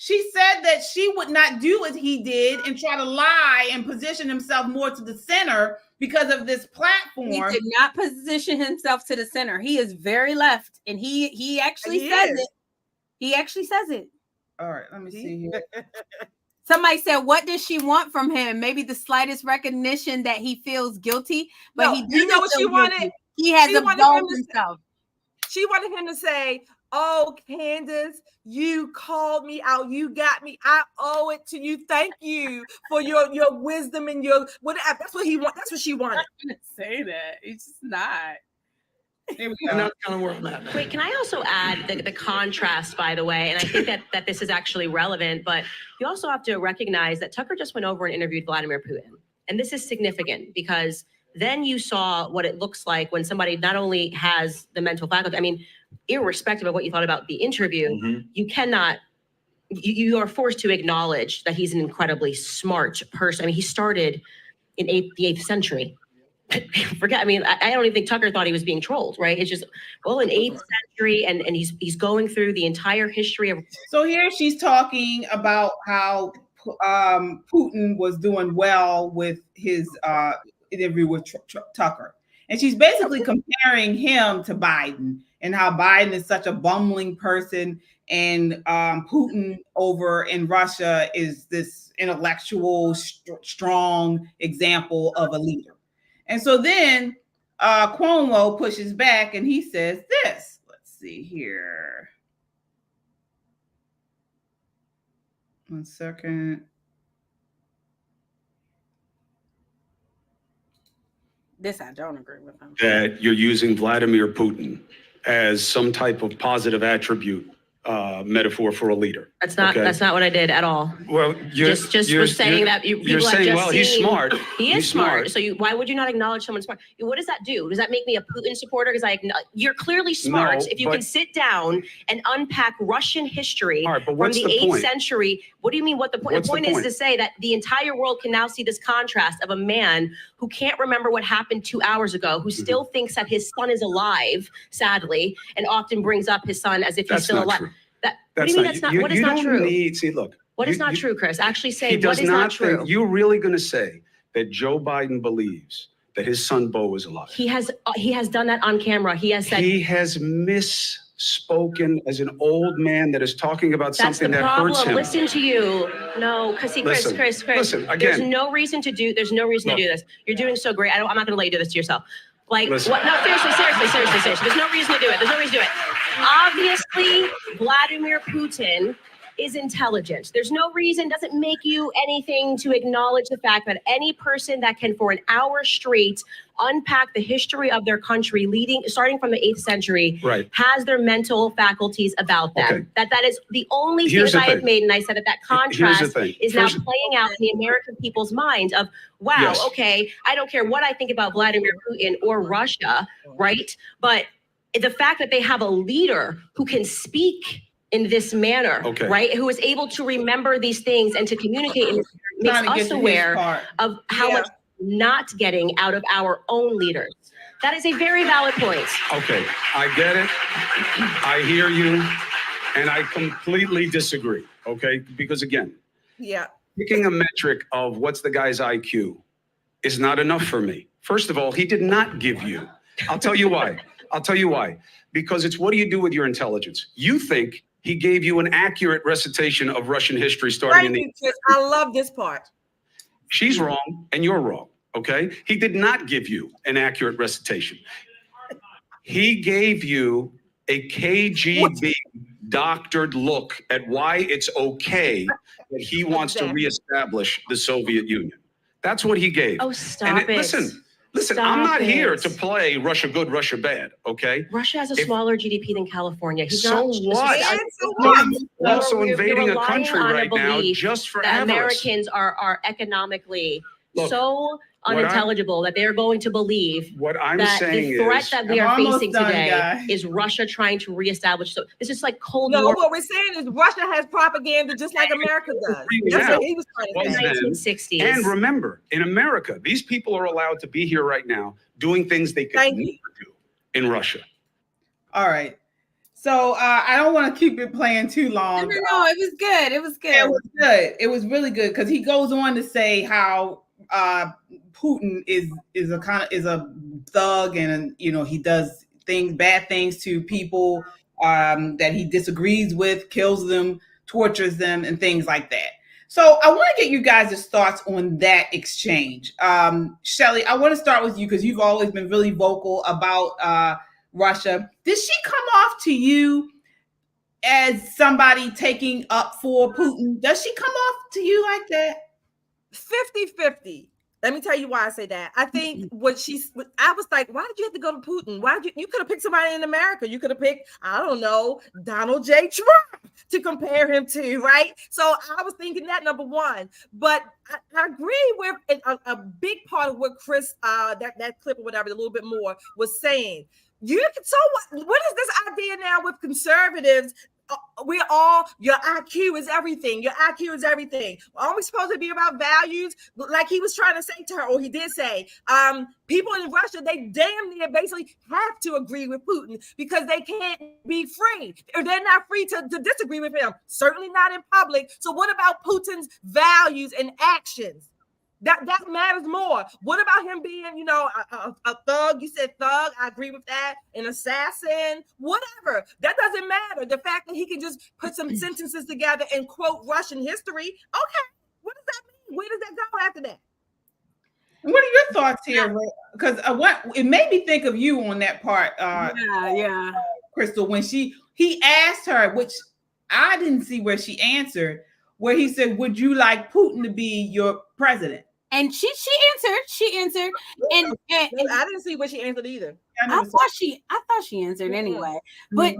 She said that she would not do as he did and try to lie and position himself more to the center because of this platform. He did not position himself to the center. He is very left, and he actually says it. He actually says it. All right, let me see here. Somebody said, what does she want from him? Maybe the slightest recognition that he feels guilty, but he didn't know what she wanted. He has absolved himself. She wanted him to say, "Oh, Candace, you called me out. You got me. I owe it to you. Thank you for your wisdom and your whatever." That's what he want. That's what she wanted. I'm not gonna say that. It's just not. Here we go. Not kind of where I'm at. Wait, can I also add the contrast, by the way? And I think that this is actually relevant, but you also have to recognize that Tucker just went over and interviewed Vladimir Putin. And this is significant because then you saw what it looks like when somebody not only has the mental faculty, I mean, irrespective of what you thought about the interview, you cannot you are forced to acknowledge that he's an incredibly smart person. I mean, he started in the 8th century. Forget, I mean, I don't even think Tucker thought he was being trolled, right? It's just, well, in 8th century, and he's going through the entire history of. So here she's talking about how Putin was doing well with his interview with Tucker. And she's basically comparing him to Biden and how Biden is such a bumbling person, and Putin over in Russia is this intellectual, strong example of a leader. And so then Cuomo pushes back and he says this. Let's see here. One second. This I don't agree with him. That you're using Vladimir Putin as some type of positive attribute metaphor for a leader. That's not okay? That's not what I did at all. Well, you're saying that you're saying, well, he's smart. He is smart. So why would you not acknowledge someone smart? What does that do? Does that make me a Putin supporter? Because you're clearly smart. No, if you can sit down and unpack Russian history right, from the 8th century, what do you mean? What the point? What's the point is to say that the entire world can now see this contrast of a man who can't remember what happened 2 hours ago, who still thinks that his son is alive, sadly, and often brings up his son as if he's still alive. True. What do you mean that's not? What is not true? Look. What is not true, Chris? Actually say what is not not true. You're really going to say that Joe Biden believes that his son Beau is alive? He has done that on camera. He has said he has misspoken as an old man that is talking about something that hurts him. Listen to you. No, because Chris. Listen, again. There's no reason to do this. You're doing so great. I'm not going to let you do this to yourself. Like, what? No, seriously. There's no reason to do it. Obviously, Vladimir Putin is intelligent. There's no reason, doesn't make you anything to acknowledge the fact that any person that can for an hour straight unpack the history of their country starting from the 8th century has their mental faculties about them. Okay. That is the only thing that I have made. And I said that contrast is now playing out in the American people's mind of, wow, okay, I don't care what I think about Vladimir Putin or Russia, right? But the fact that they have a leader who can speak in this manner, right? Who is able to remember these things and to communicate and makes us aware of how much not getting out of our own leaders. That is a very valid point. Okay, I get it. I hear you. And I completely disagree, okay? Because again, picking a metric of what's the guy's IQ is not enough for me. First of all, he did not give you. I'll tell you why. Because it's what do you do with your intelligence? You think he gave you an accurate recitation of Russian history starting in the. I love this part. She's wrong and you're wrong, okay? He did not give you an accurate recitation. He gave you a KGB doctored look at why it's okay that he wants to reestablish the Soviet Union. That's what he gave. Oh, stop it. Listen, I'm not here to play Russia good, Russia bad, okay? Russia has a smaller GDP than California. What? We're also invading a country right now just for avarice. Americans are economically so unintelligible that they're going to believe that the threat that we are facing today is Russia trying to reestablish. So this is like Cold War. No, what we're saying is Russia has propaganda just like America does. That's what he was trying to say. 1960s. And remember, in America, these people are allowed to be here right now doing things they could never do in Russia. All right. So I don't want to keep it playing too long. No, it was good. It was good. It was really good because he goes on to say how Putin is a thug, and he does bad things to people that he disagrees with, kills them, tortures them, and things like that. So I want to get you guys' thoughts on that exchange. Shelley, I want to start with you because you've always been really vocal about Russia. Did she come off to you as somebody taking up for Putin? Does she come off to you like that? 50-50. Let me tell you why I say that. I think I was like, why did you have to go to Putin? You could have picked somebody in America. You could have picked, I don't know, Donald J. Trump to compare him to, right? So I was thinking that, number one. But I agree with a big part of what Chris, that clip or whatever, a little bit more, was saying. So what is this idea now with conservatives we're all, your IQ is everything. Your IQ is everything. Aren't we supposed to be about values? Like he was trying to say to her, or he did say, people in Russia, they damn near basically have to agree with Putin because they can't be free. Or they're not free to disagree with him. Certainly not in public. So what about Putin's values and actions? That matters more. What about him being, a thug? You said thug. I agree with that. An assassin, whatever. That doesn't matter. The fact that he can just put some sentences together and quote Russian history. Okay, what does that mean? Where does that go after that? What are your thoughts here? Because what it made me think of you on that part. Crystal, when he asked her, which I didn't see where she answered, where he said, "Would you like Putin to be your president?" And she answered, and I didn't see what she answered either. I thought she answered anyway. But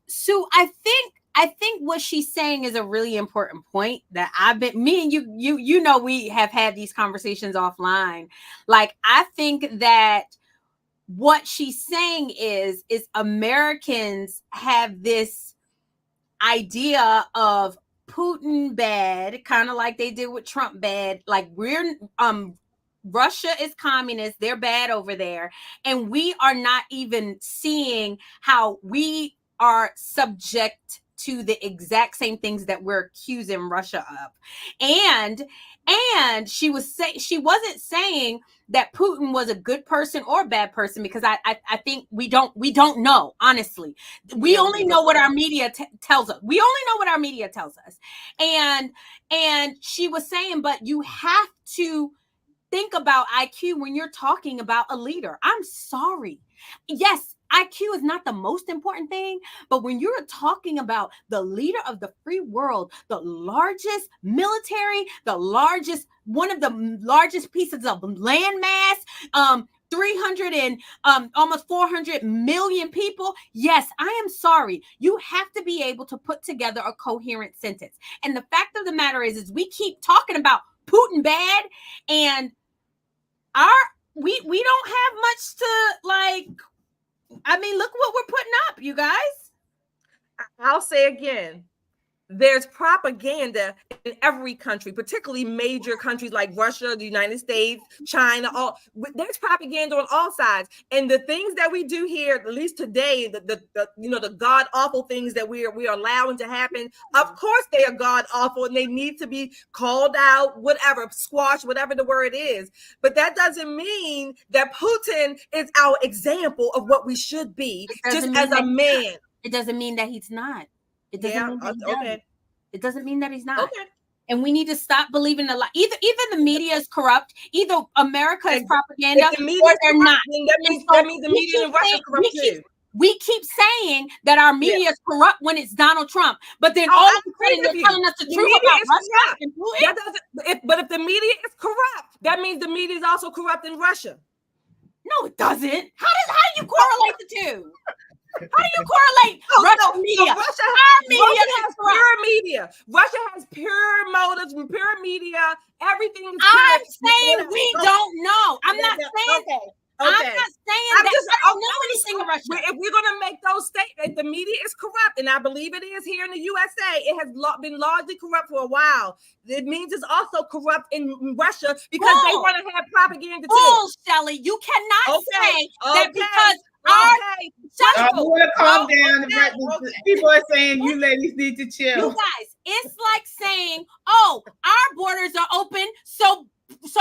Sue, I think what she's saying is a really important point that me and you, we have had these conversations offline. Like, I think that what she's saying is Americans have this idea of Putin bad, kind of like they did with Trump bad. Like, we're Russia is communist, they're bad over there, and we are not even seeing how we are subject to the exact same things that we're accusing Russia of. And she wasn't saying that Putin was a good person or a bad person, because I think we don't know, honestly. We only know what our media tells us. We only know what our media tells us. And she was saying, but you have to think about IQ when you're talking about a leader. I'm sorry. Yes, IQ is not the most important thing, but when you're talking about the leader of the free world, the largest military, one of the largest pieces of land mass, 300 and almost 400 million people. Yes, I am sorry. You have to be able to put together a coherent sentence. And the fact of the matter is we keep talking about Putin bad, and we don't have much to look what we're putting up, you guys. I'll say again, there's propaganda in every country, particularly major countries like Russia, the United States, China. There's propaganda on all sides, and the things that we do here, at least today, the god awful things that we are allowing to happen. Of course, they are god awful, and they need to be called out, whatever, squashed, whatever the word is. But that doesn't mean that Putin is our example of what we should be, just as a man. It doesn't mean that he's not. It doesn't mean that he's not. It doesn't mean that he's not. Okay. And we need to stop believing the lie. Either the media is corrupt, either America is propaganda, or they're not. That means the media in Russia is corrupt too. We keep saying that our media is corrupt when it's Donald Trump, but then all of a sudden they're telling us the truth about Russia and Putin. But if the media is corrupt, that means the media is also corrupt in Russia. No, it doesn't. How do you correlate the two? How do you correlate Russian media? Russia has pure media. Russia has pure motives and pure media. Everything is pure. I'm saying we don't know. I'm not saying that. I'm not saying that. I don't know anything in Russia. If we're going to make those statements, the media is corrupt, and I believe it is here in the USA. It has been largely corrupt for a while. It means it's also corrupt in Russia because they want to have propaganda too. Shelley, you cannot say that because I want to calm down. People are saying you ladies need to chill. You guys, it's like saying, "Oh, our borders are open, so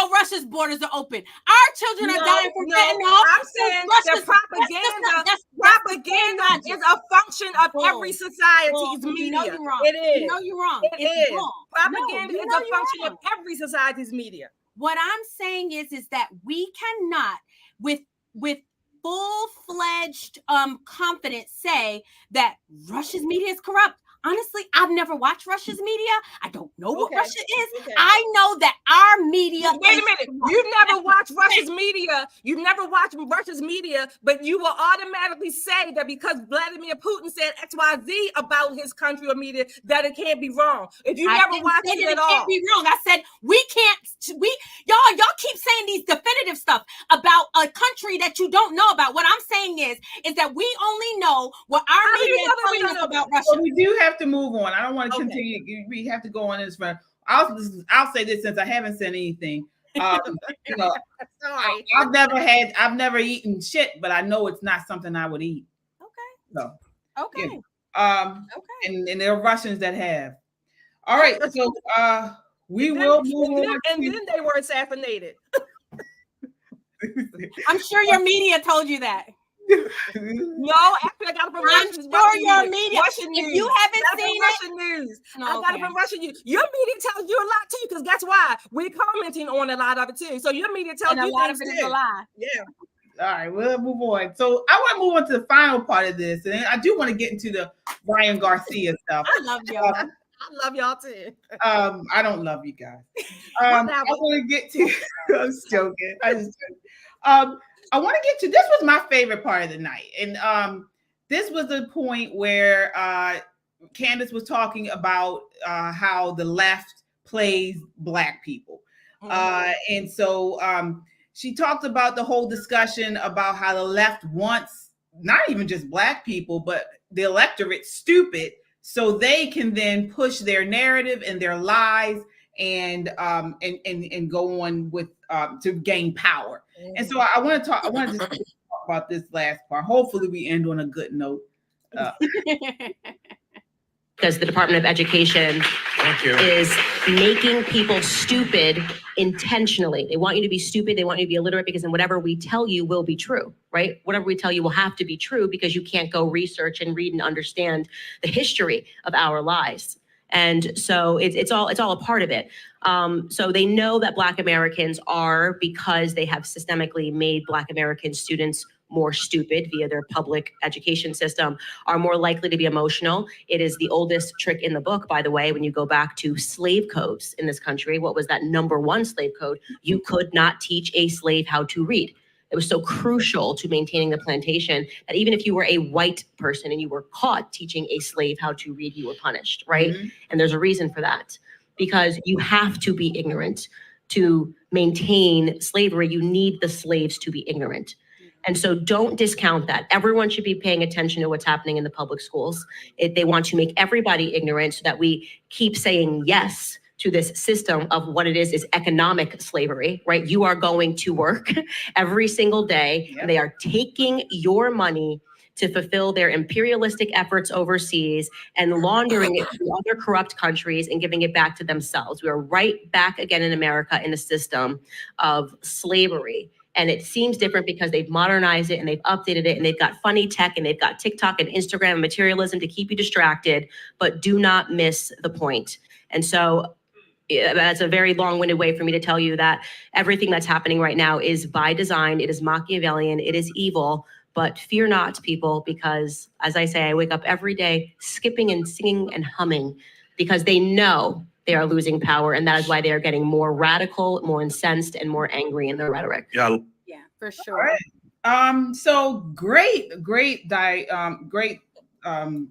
Russia's borders are open. Our children are dying from fentanyl." I'm saying that propaganda is a function of every society's media. You know you're wrong. It is. You know you're wrong. It is. Propaganda is a function of every society's media. What I'm saying is that we cannot, with full-fledged confidence, say that Russia's media is corrupt. Honestly, I've never watched Russia's media. I don't know what Okay. Russia is. Okay. I know that our media. Wait a minute. You've never watched Russia's media. You've never watched Russia's media, but you will automatically say that because Vladimir Putin said XYZ about his country or media, that it can't be wrong. If you never watched it at all. Can't be wrong. I said y'all keep saying these definitive stuff about a country that you don't know about. What I'm saying is that we only know what our media is telling us about Russia. So we do have to move on. I don't want to continue. We have to go on this front. I'll say this since I haven't said anything. You know, Sorry. I've never eaten shit, but I know it's not something I would eat. Okay. So Okay. yeah. Okay. And there are Russians that have. All right, so we will move on. And then they were assassinated. I'm sure your media told you that. No, actually, I got it from I'm sure your media. Russian if news. you haven't seen Russian news. No, I got it from Russian news. Your media tells you a lot too, because that's why we're commenting on a lot of it too. So your media tells you a lot things of it too. is a lie. Yeah. All right, we'll move on. So I want to move on to the final part of this, and I do want to get into the Ryan Garcia stuff. I love y'all. I love y'all too. I don't love you guys. I want to get to. I'm just joking. I want to get to. This was my favorite part of the night, and this was the point where Candace was talking about how the left plays Black people, and so she talked about the whole discussion about how the left wants not even just Black people, but the electorate stupid, so they can then push their narrative and their lies and go on with to gain power. And so I want to talk about this last part. Hopefully we end on a good note. Because the Department of Education is making people stupid intentionally. They want you to be stupid. They want you to be illiterate because then whatever we tell you will be true, right? Whatever we tell you will have to be true because you can't go research and read and understand the history of our lies. And so it's all a part of it. So they know that Black Americans are, because they have systemically made Black American students more stupid via their public education system, are more likely to be emotional. It is the oldest trick in the book, by the way, when you go back to slave codes in this country. What was that #1 slave code? You could not teach a slave how to read. It was so crucial to maintaining the plantation that even if you were a white person and you were caught teaching a slave how to read, you were punished, right? Mm-hmm. And there's a reason for that, because you have to be ignorant to maintain slavery. You need the slaves to be ignorant. And so don't discount that. Everyone should be paying attention to what's happening in the public schools. They want to make everybody ignorant so that we keep saying yes to this system of what it is economic slavery, right? You are going to work every single day. Yep. And they are taking your money to fulfill their imperialistic efforts overseas and laundering it to other corrupt countries and giving it back to themselves. We are right back again in America in a system of slavery. And it seems different because they've modernized it and they've updated it and they've got funny tech and they've got TikTok and Instagram and materialism to keep you distracted, but do not miss the point. And so that's a very long-winded way for me to tell you that everything that's happening right now is by design. It is Machiavellian. It is evil. But fear not, people, because as I say, I wake up every day skipping and singing and humming because they know they are losing power, and that is why they are getting more radical, more incensed, and more angry in their rhetoric. Yeah, for sure. Right. So great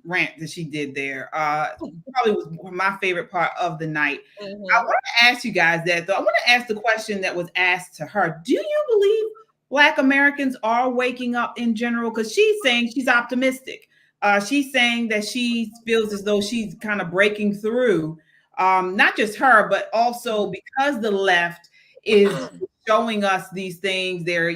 rant that she did there. Probably was my favorite part of the night. Mm-hmm. I want to ask you guys that, though. I want to ask the question that was asked to her. Do you believe Black Americans are waking up in general? Because she's saying she's optimistic. She's saying that she feels as though she's kind of breaking through. Not just her, but also because the left is showing us these things. They're,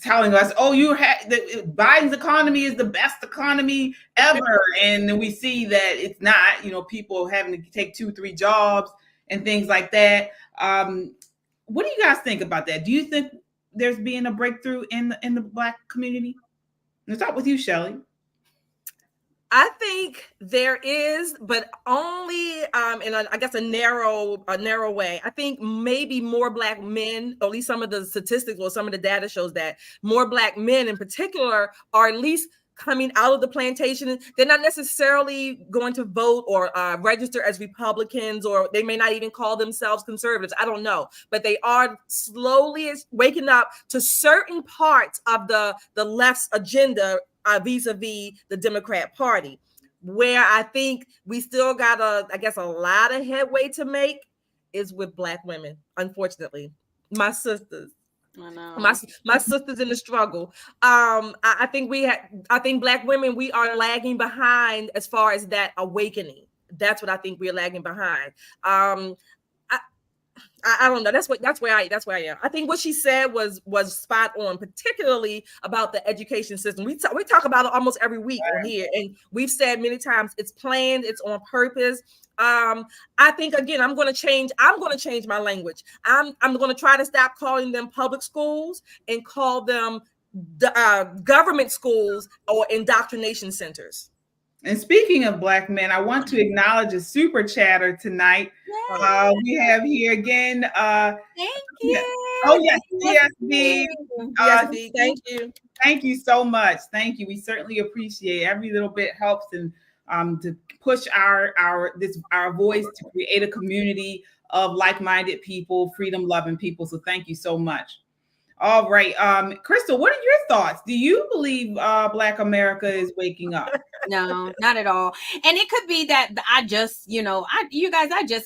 telling us, oh, Biden's economy is the best economy ever. And then we see that it's not, people having to take 2-3 jobs and things like that. What do you guys think about that? Do you think there's being a breakthrough in the Black community? Let's start with you, Shelley. I think there is, but only in a narrow way. I think maybe more Black men, or at least some of the statistics or some of the data shows that more Black men in particular are at least coming out of the plantation. They're not necessarily going to vote or register as Republicans, or they may not even call themselves conservatives. I don't know, but they are slowly waking up to certain parts of the left's agenda vis-a-vis the Democrat Party. Where I think we still got a lot of headway to make is with Black women. Unfortunately, my sisters. I know. My sisters in the struggle. I think Black women, we are lagging behind as far as that awakening. That's what I think we're lagging behind. I don't know. That's where I am. I think what she said was spot on, particularly about the education system. We talk about it almost every week on here, and we've said many times it's planned, it's on purpose. I think again, I'm going to change my language. I'm going to try to stop calling them public schools and call them government schools or indoctrination centers. And speaking of Black men, I want to acknowledge a super chatter tonight. We have here again. Thank you. Oh, yes, CSB. CSB, thank you. Thank you so much. Thank you. We certainly appreciate it. Every little bit helps and to push our voice to create a community of like-minded people, freedom-loving people. So thank you so much. All right. Crystal, what are your thoughts? Do you believe Black America is waking up? No, not at all. And it could be that I just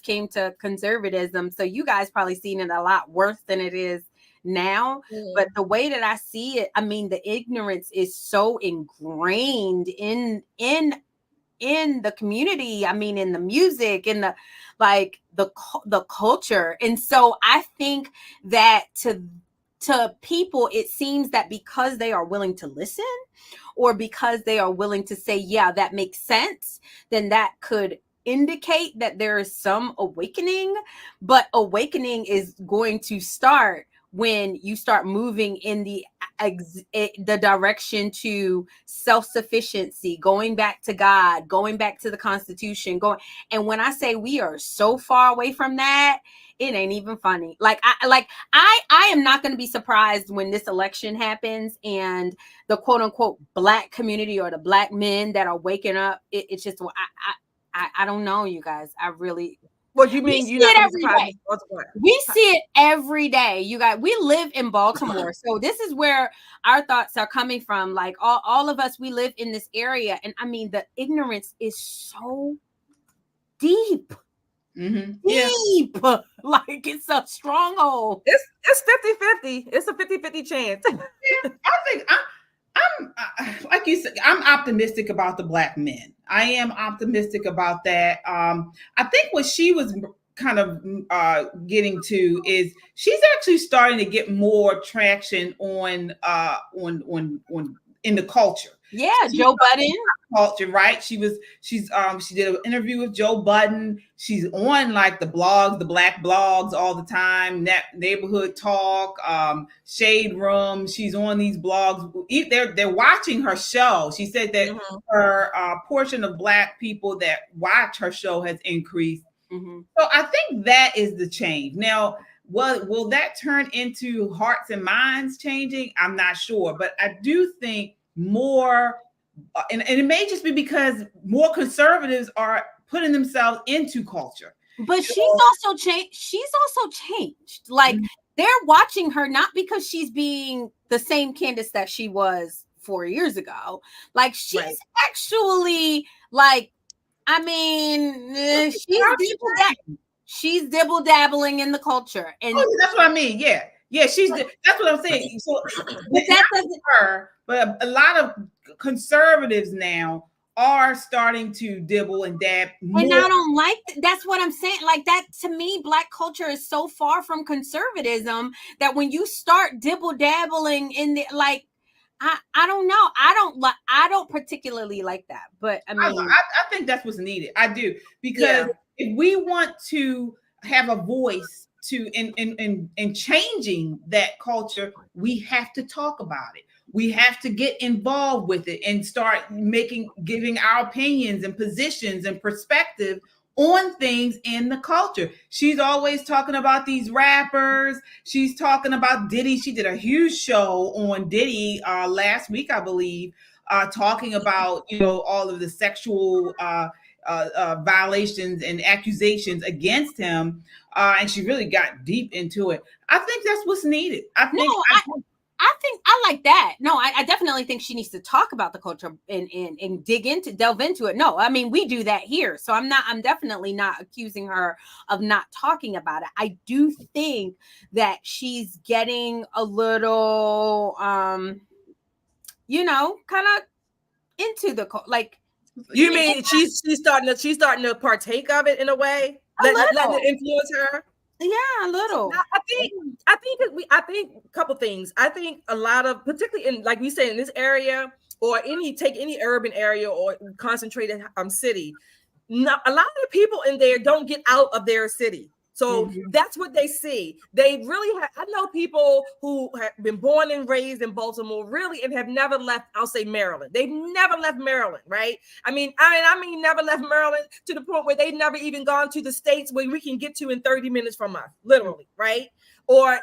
came to conservatism. So you guys probably seen it a lot worse than it is now. But the way that I see it, I mean, the ignorance is so ingrained in the community. I mean, in the music, in the culture. And so I think that to people, it seems that because they are willing to listen or because they are willing to say, yeah, that makes sense, then that could indicate that there is some awakening. But awakening is going to start when you start moving in the direction to self-sufficiency, going back to God, going back to the Constitution, and when I say we are so far away from that, it ain't even funny. I am not going to be surprised when this election happens and the quote unquote Black community or the Black men that are waking up. It's just, I don't know, you guys. I really. What do you mean? We see it every day. You guys, we live in Baltimore. So this is where our thoughts are coming from. Like all of us, we live in this area. And I mean, the ignorance is so deep. Mm-hmm. Deep. Yeah. Like it's a stronghold. It's 50-50. It's a 50-50 chance. Yeah, I think I'm like you said, I'm optimistic about the Black men. I am optimistic about that. I think what she was kind of getting to is she's actually starting to get more traction on in the culture. Yeah, Joe Budden. Culture, right? She did an interview with Joe Budden. She's on like the blogs, the Black blogs all the time, Neighborhood Talk, Shade Room. She's on these blogs. They're watching her show. She said that her portion of Black people that watch her show has increased. So I think that is the change. Now, will that turn into hearts and minds changing? I'm not sure, but I do think more, and it may just be because more conservatives are putting themselves into culture. But she's also changed. Like they're watching her not because she's being the same Candace that she was 4 years ago. Like she's actually like, I mean, she's dibble dabbling in the culture, and that's what I mean. Yeah, that's what I'm saying. So, but that doesn't her. But a lot of conservatives now are starting to dibble and dab more. And I don't like that's what I'm saying. Like that to me, Black culture is so far from conservatism that when you start dibble dabbling in the I don't know. I don't particularly like that. But I mean I think that's what's needed. I do, because if we want to have a voice to in changing that culture, we have to talk about it. We have to get involved with it and start giving our opinions and positions and perspective on things in the culture. She's always talking about these rappers. She's talking about Diddy. She did a huge show on Diddy last week, I believe, talking about, all of the sexual violations and accusations against him. And she really got deep into it. I think that's what's needed. I think I like that. No, I definitely think she needs to talk about the culture and delve into it. No, I mean, we do that here. So I'm definitely not accusing her of not talking about it. I do think that she's getting a little, kind of into the, like. You mean she's starting to partake of it in a way? Letting it influence her? Yeah, a little. I think a couple things. I think a lot of, particularly in, like we say, in this area, or any urban area or concentrated city, a lot of the people in there don't get out of their city. So that's what they see. They really I know people who have been born and raised in Baltimore, really, and have never left, I'll say, Maryland. They've never left Maryland, right? I mean, never left Maryland to the point where they've never even gone to the states where we can get to in 30 minutes from us, literally, right? Or,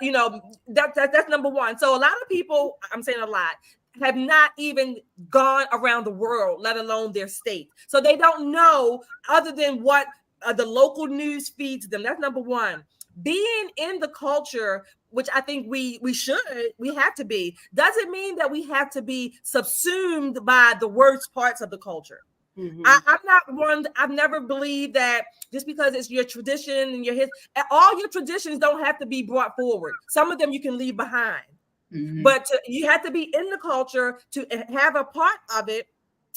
that's number one. So a lot of people, I'm saying a lot, have not even gone around the world, let alone their state. So they don't know other than what the local news feeds them. That's number one. Being in the culture, which I think we have to be, doesn't mean that we have to be subsumed by the worst parts of the culture. I'm not one. I've never believed that just because it's your tradition and your history, all your traditions don't have to be brought forward. Some of them you can leave behind, but you have to be in the culture to have a part of it,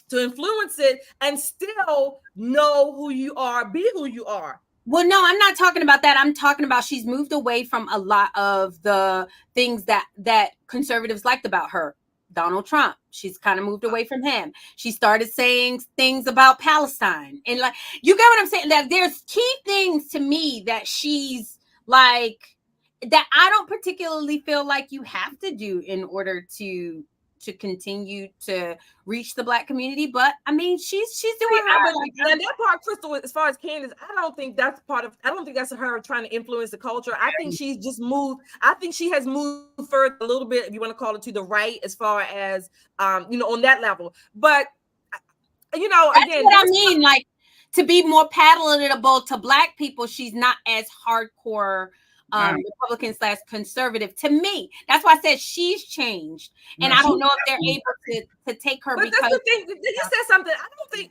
to influence it, and still know who you are, be who you are. Well, no, I'm not talking about that. I'm talking about she's moved away from a lot of the things that conservatives liked about her. Donald Trump, she's kind of moved away from him. She started saying things about Palestine. And like, you get what I'm saying? That there's key things to me that she's like, that I don't particularly feel like you have to do in order to continue to reach the Black community. But I mean, she's doing her. Now that part, Crystal, as far as Candace, I don't think that's her trying to influence the culture. I think she's just moved. I think she has moved further a little bit, if you want to call it, to the right, as far as on that level. But that's again, what I mean, like, to be more palatable to Black people, she's not as hardcore Republican / conservative to me. That's why I said she's changed, and I don't know if they're able to take her. But because that's the thing. He said something.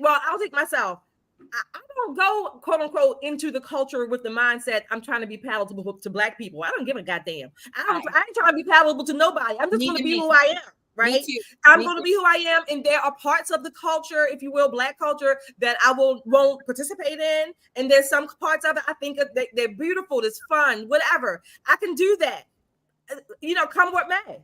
I'll take myself. I don't go, quote unquote, into the culture with the mindset I'm trying to be palatable to Black people. I don't give a goddamn. I ain't trying to be palatable to nobody. I'm just going to be who I am. Right? I'm going to be who I am, and there are parts of the culture, if you will, Black culture, that I won't participate in, and there's some parts of it I think they're beautiful, it's fun, whatever. I can do that. Come what may.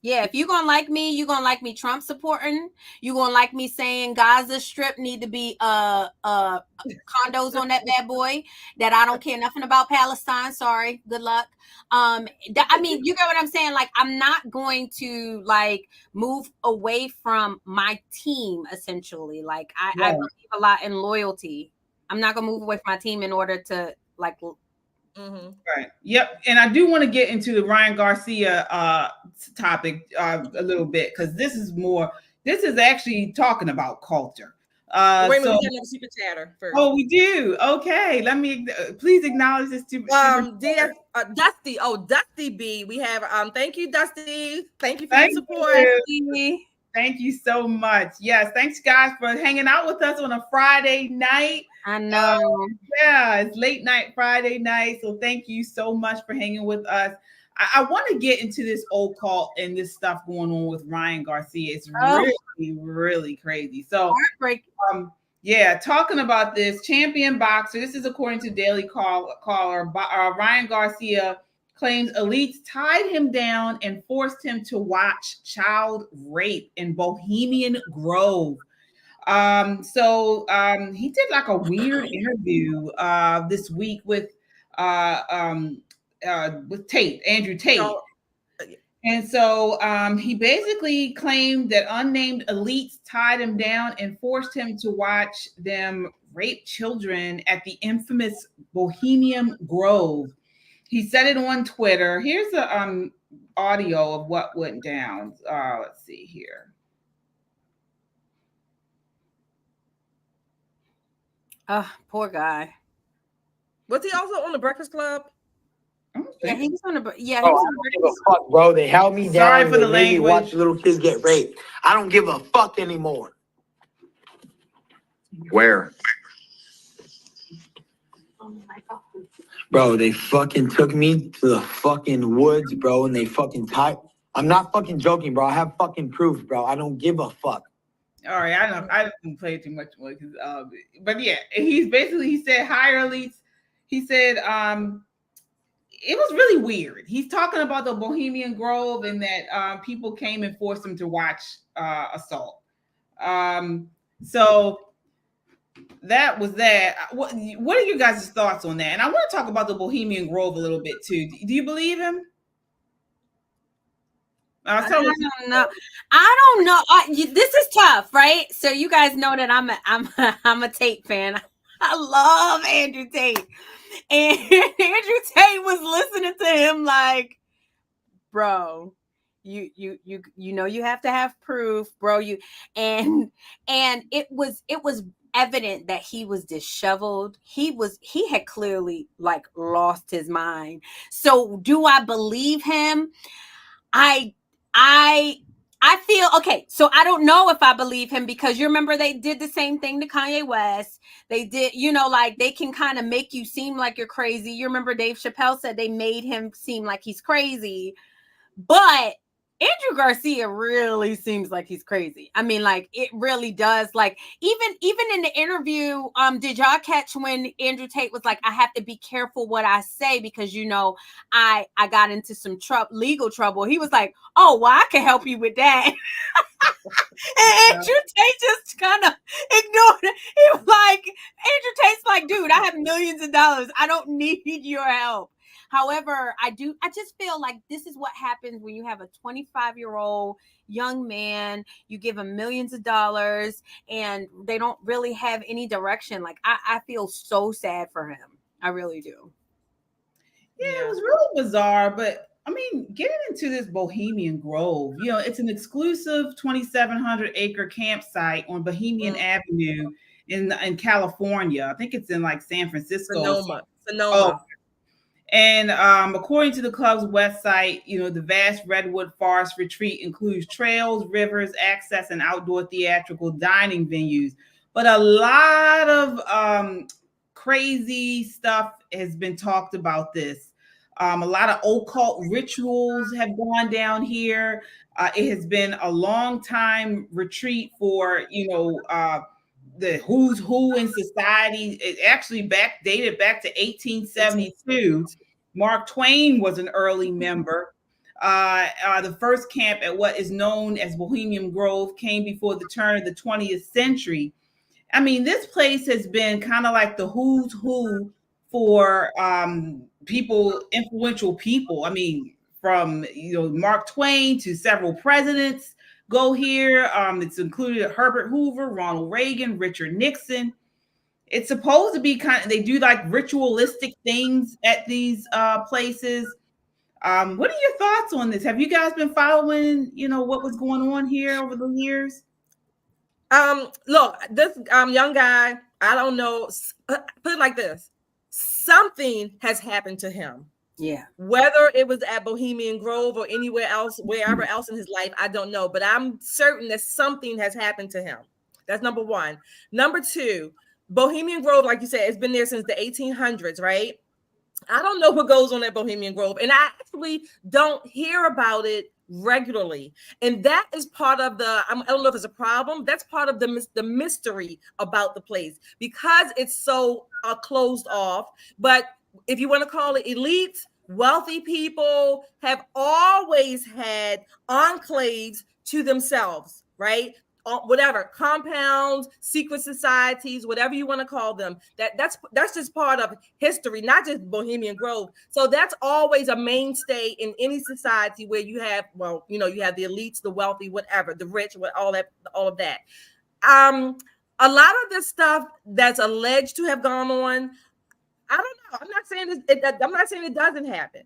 Yeah, if you're gonna like me, you're gonna like me Trump supporting. You're gonna like me saying Gaza Strip need to be condos on that bad boy. That I don't care nothing about Palestine. Sorry, good luck. I mean, you get what I'm saying? Like, I'm not going to like move away from my team. Essentially, like I believe a lot in loyalty. I'm not gonna move away from my team in order to like. Right. Yep. And I do want to get into the Ryan Garcia topic a little bit, because this is actually talking about culture. Wait a minute, we have another super chatter first. Oh, we do. Okay. Let me please acknowledge this to Dusty. Oh, Dusty B. We have thank you, Dusty. Thank you for the support. Thank you so much. Yes, thanks guys for hanging out with us on a Friday night. I know. It's late night Friday night. So thank you so much for hanging with us. I want to get into this occult and this stuff going on with Ryan Garcia. It's really, really crazy. So talking about this champion boxer. This is according to Daily Caller. Ryan Garcia claims elites tied him down and forced him to watch child rape in Bohemian Grove. He did like a weird interview this week with Andrew Tate. And so he basically claimed that unnamed elites tied him down and forced him to watch them rape children at the infamous Bohemian Grove. He said it on Twitter. Here's the audio of what went down. Let's see here. Poor guy. Was he also on the Breakfast Club? Yeah, he was on the. Yeah, he Bro, was I on don't the give a fuck, bro. They held me Sorry down. for They the made me language. watch little kids get raped. I don't give a fuck anymore. Where? Bro, they fucking took me to the fucking woods, bro, and they fucking tied. I'm not fucking joking, bro. I have fucking proof, bro. I don't give a fuck. All right, I didn't play too much more because but yeah, he said higher elites. He said it was really weird. He's talking about the Bohemian Grove and that people came and forced him to watch assault. So that was that. What are you guys' thoughts on that? And I want to talk about the Bohemian Grove a little bit too. Do you believe him? I don't know. This is tough, right? So you guys know that I'm a Tate fan. I love Andrew Tate, and Andrew Tate was listening to him like, bro, you know you have to have proof, bro. And it was evident that he was disheveled. He had clearly like lost his mind. So do I believe him? I feel okay. So I don't know if I believe him because you remember they did the same thing to Kanye West. They did, like they can kind of make you seem like you're crazy. You remember Dave Chappelle said they made him seem like he's crazy, but Andrew Garcia really seems like he's crazy. I mean, like it really does. Like even in the interview, did y'all catch when Andrew Tate was like, "I have to be careful what I say because I got into some legal trouble." He was like, "Oh, well, I can help you with that." And Andrew Tate just kind of ignored it. He was like, Andrew Tate's like, "Dude, I have millions of dollars. I don't need your help." However, I just feel like this is what happens when you have a 25-year-old young man, you give him millions of dollars and they don't really have any direction. Like, I feel so sad for him. I really do. Yeah, it was really bizarre, but I mean, getting into this Bohemian Grove, it's an exclusive 2,700 acre campsite on Bohemian Avenue in California. I think it's in like San Francisco. Sonoma. Oh. And according to the club's website, the vast redwood forest retreat includes trails, rivers, access, and outdoor theatrical dining venues. But a lot of crazy stuff has been talked about this. A lot of occult rituals have gone down here. It has been a long time retreat for, the who's who in society. It actually dated back to 1872. Mark Twain was an early member. The first camp at what is known as Bohemian Grove came before the turn of the 20th century. I mean, this place has been kind of like the who's who for influential people. I mean, from Mark Twain to several presidents go here. It's included Herbert Hoover, Ronald Reagan, Richard Nixon. It's supposed to be they do like ritualistic things at these places. What are your thoughts on this? Have you guys been following, what was going on here over the years? Look, this young guy, I don't know, put it like this. Something has happened to him. Yeah. Whether it was at Bohemian Grove or anywhere else, wherever else in his life, I don't know. But I'm certain that something has happened to him. That's number one. Number two, Bohemian Grove, like you said, it's been there since the 1800s, right? I don't know what goes on at Bohemian Grove, and I actually don't hear about it regularly. And that is part of I don't know if it's a problem. That's part of the mystery about the place because it's so closed off. But if you want to call it elites, wealthy people have always had enclaves to themselves, right? Whatever, compounds, secret societies, whatever you want to call them. That's just part of history, not just Bohemian Grove. So that's always a mainstay in any society where you have, you have the elites, the wealthy, whatever, the rich, all of that. A lot of this stuff that's alleged to have gone on, I don't know. I'm not saying it doesn't happen,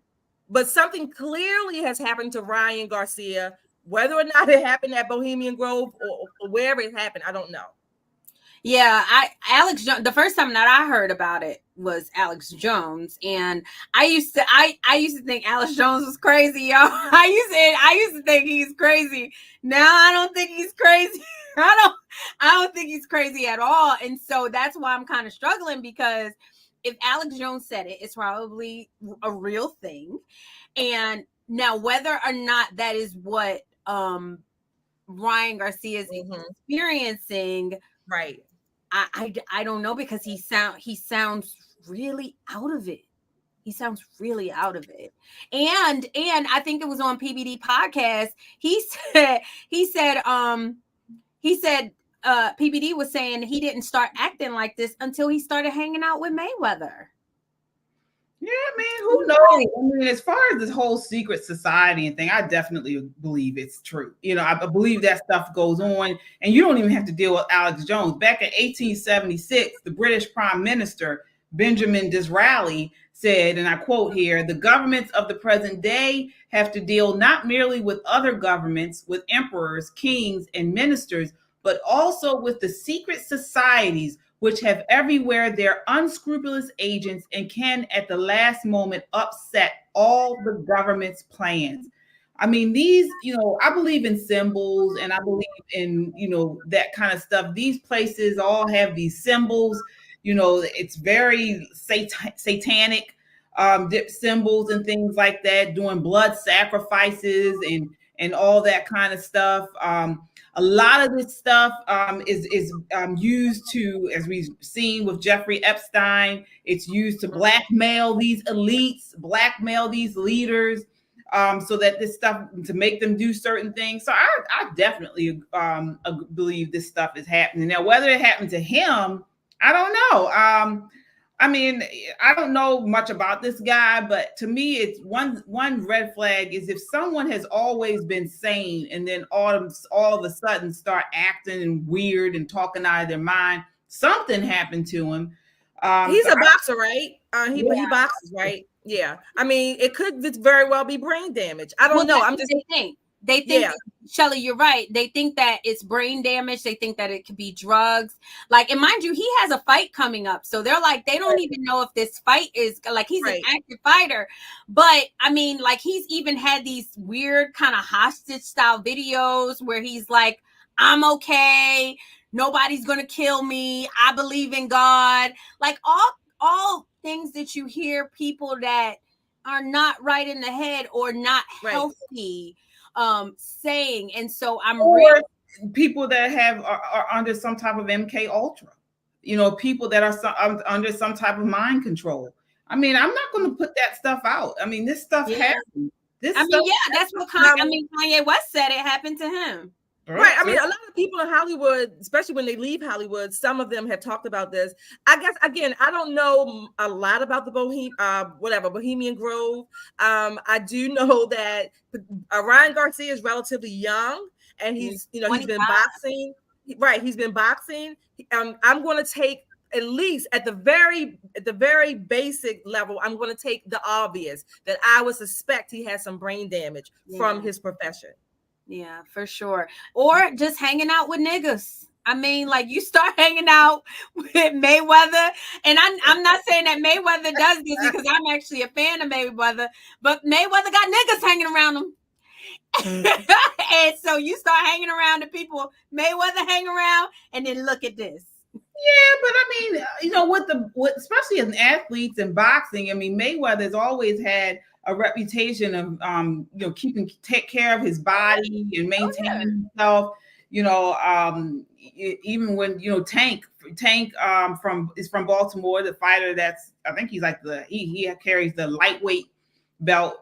but something clearly has happened to Ryan Garcia. Whether or not it happened at Bohemian Grove or wherever it happened, I don't know. Yeah, Alex Jones. The first time that I heard about it was Alex Jones, and I used to think Alex Jones was crazy, y'all. I used to think he's crazy. Now I don't think he's crazy. I don't think he's crazy at all. And so that's why I'm kind of struggling, because if Alex Jones said it, it's probably a real thing. And now whether or not that is what Ryan Garcia is experiencing, right? I don't know, because he sounds really out of it. He sounds really out of it. And I think it was on PBD podcast. He said PBD was saying he didn't start acting like this until he started hanging out with Mayweather. Yeah, I mean, who knows? I mean, as far as this whole secret society and thing, I definitely believe it's true. You know, I believe that stuff goes on, and you don't even have to deal with Alex Jones. Back in 1876, the British Prime Minister, Benjamin Disraeli, said, and I quote here, "The governments of the present day have to deal not merely with other governments, with emperors, kings, and ministers, but also with the secret societies which have everywhere their unscrupulous agents and can at the last moment upset all the government's plans." I mean, these, you know, I believe in symbols and I believe in, you know, that kind of stuff. These places all have these symbols, you know, it's very satanic symbols and things like that, doing blood sacrifices and all that kind of stuff. A lot of this stuff is used to, as we've seen with Jeffrey Epstein, it's used to blackmail these elites, blackmail these leaders, so that this stuff, to make them do certain things. So I definitely believe this stuff is happening. Now, whether it happened to him, I don't know. I mean, I don't know much about this guy, but to me, it's one red flag is if someone has always been sane and then all of a sudden start acting weird and talking out of their mind, something happened to him. He's a boxer, right? He boxes, right? Yeah. I mean, it could very well be brain damage. I don't know. I'm just saying. They think, Shelly, you're right. They think that it's brain damage. They think that it could be drugs. Like, and mind you, he has a fight coming up. So they're like, they don't even know if this fight is, like, he's an active fighter. But I mean, like, he's even had these weird kind of hostage style videos where he's like, I'm okay. Nobody's going to kill me. I believe in God. Like all things that you hear people that are not right in the head or not healthy saying. And so I'm really people that are under some type of MK Ultra, you know, people that are under some type of mind control. I mean, I'm not going to put that stuff out. I mean, this stuff happens. That's what Kanye West said it happened to him. Right. I mean, a lot of people in Hollywood, especially when they leave Hollywood, some of them have talked about this. I guess, again, I don't know a lot about the Bohemian Grove. I do know that Ryan Garcia is relatively young, and he's been boxing. Right. He's been boxing. I'm going to take, at least at the very basic level, I'm going to take the obvious that I would suspect he has some brain damage from his profession. Yeah, for sure. Or just hanging out with niggas. I mean, like, you start hanging out with Mayweather, and I'm not saying that Mayweather does this because I'm actually a fan of Mayweather, but Mayweather got niggas hanging around him. And so you start hanging around the people Mayweather hang around, and then look at this. Yeah, but I mean, you know, especially as athletes in boxing, I mean, Mayweather's always had a reputation of you know, take care of his body and maintaining himself. You know, even when, you know, Tank is from Baltimore, the fighter I think he's like he carries the lightweight belt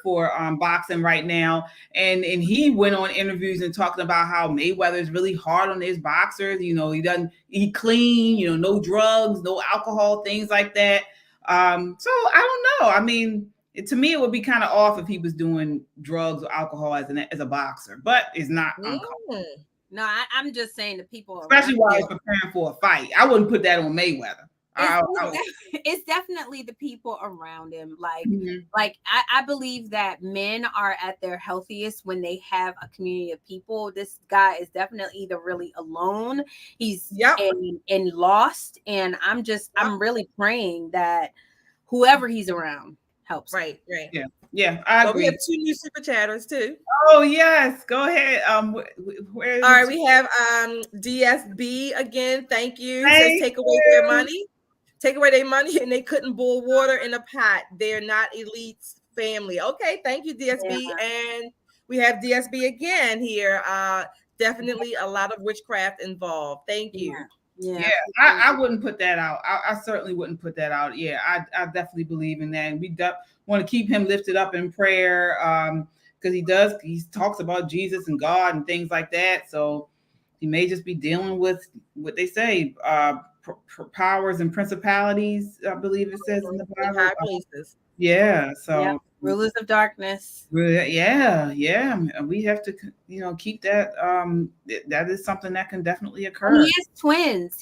for boxing right now, and he went on interviews and talking about how Mayweather is really hard on his boxers. You know, he doesn't eat clean, you know, no drugs, no alcohol, things like that. So I don't know. I mean, to me, it would be kind of off if he was doing drugs or alcohol as a boxer, but it's not uncommon. No, I'm just saying the people, especially while he's preparing for a fight. I wouldn't put that on Mayweather. It's definitely the people around him. Like, Mhm. I believe that men are at their healthiest when they have a community of people. This guy is definitely either really alone, he's and lost, and I'm really praying that whoever he's around helps. Right. Yeah, I agree. We have 2 new super chatters too. Oh yes, go ahead. Where is All right, we have DSB again. Thank you. Says take away their money. Take away their money, and they couldn't boil water in a pot. They're not elite's family. Okay, thank you, DSB. Yeah. And we have DSB again here. Definitely a lot of witchcraft involved. Thank you. Yeah. I wouldn't put that out. I certainly wouldn't put that out. Yeah, I definitely believe in that. And we want to keep him lifted up in prayer because he talks about Jesus and God and things like that. So he may just be dealing with what they say, powers and principalities, I believe it says in the Bible. High places. Yeah, so rulers of darkness. Yeah. We have to, keep that. That is something that can definitely occur. He has twins.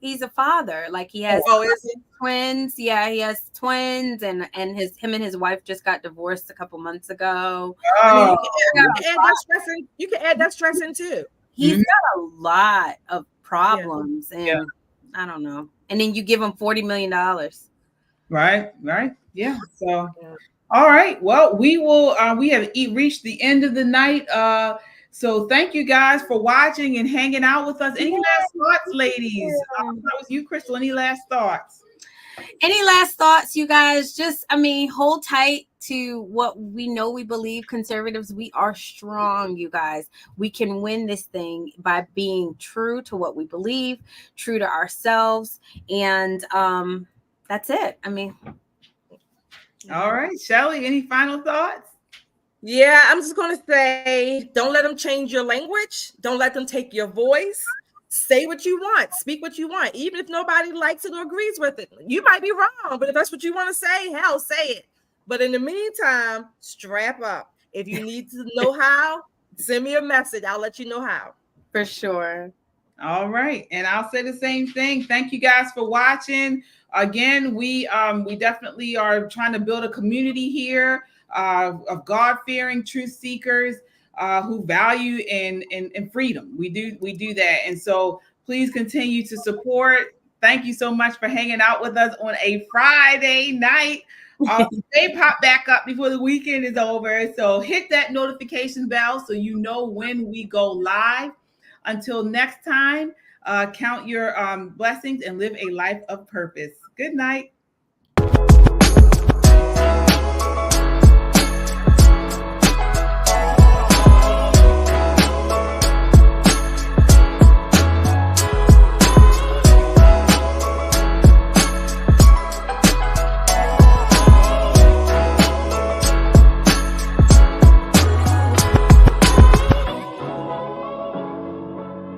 He's a father. Like he has twins. Yeah, he has twins, and him and his wife just got divorced a couple months ago. Oh, you can add that stress in too. He's got a lot of problems, and I don't know. And then you give him $40 million. Right. Yeah. So, all right. Well, we will. We have reached the end of the night. So thank you guys for watching and hanging out with us. Any last thoughts, ladies? That was you, Crystal. Any last thoughts? Any last thoughts, you guys? Hold tight to what we know. We believe conservatives, we are strong, you guys. We can win this thing by being true to what we believe, true to ourselves. And that's it. All right, Shelly, any final thoughts? Yeah, I'm just going to say, don't let them change your language. Don't let them take your voice. Say what you want. Speak what you want. Even if nobody likes it or agrees with it. You might be wrong, but if that's what you want to say, hell, say it. But in the meantime, strap up. If you need to know how, send me a message. I'll let you know how. For sure. All right. And I'll say the same thing. Thank you guys for watching. Again, we definitely are trying to build a community here of God-fearing truth seekers who value in freedom. We do that. And so please continue to support. Thank you so much for hanging out with us on a Friday night. They pop back up before the weekend is over. So hit that notification bell so you know when we go live. Until next time, count your blessings and live a life of purpose. Good night.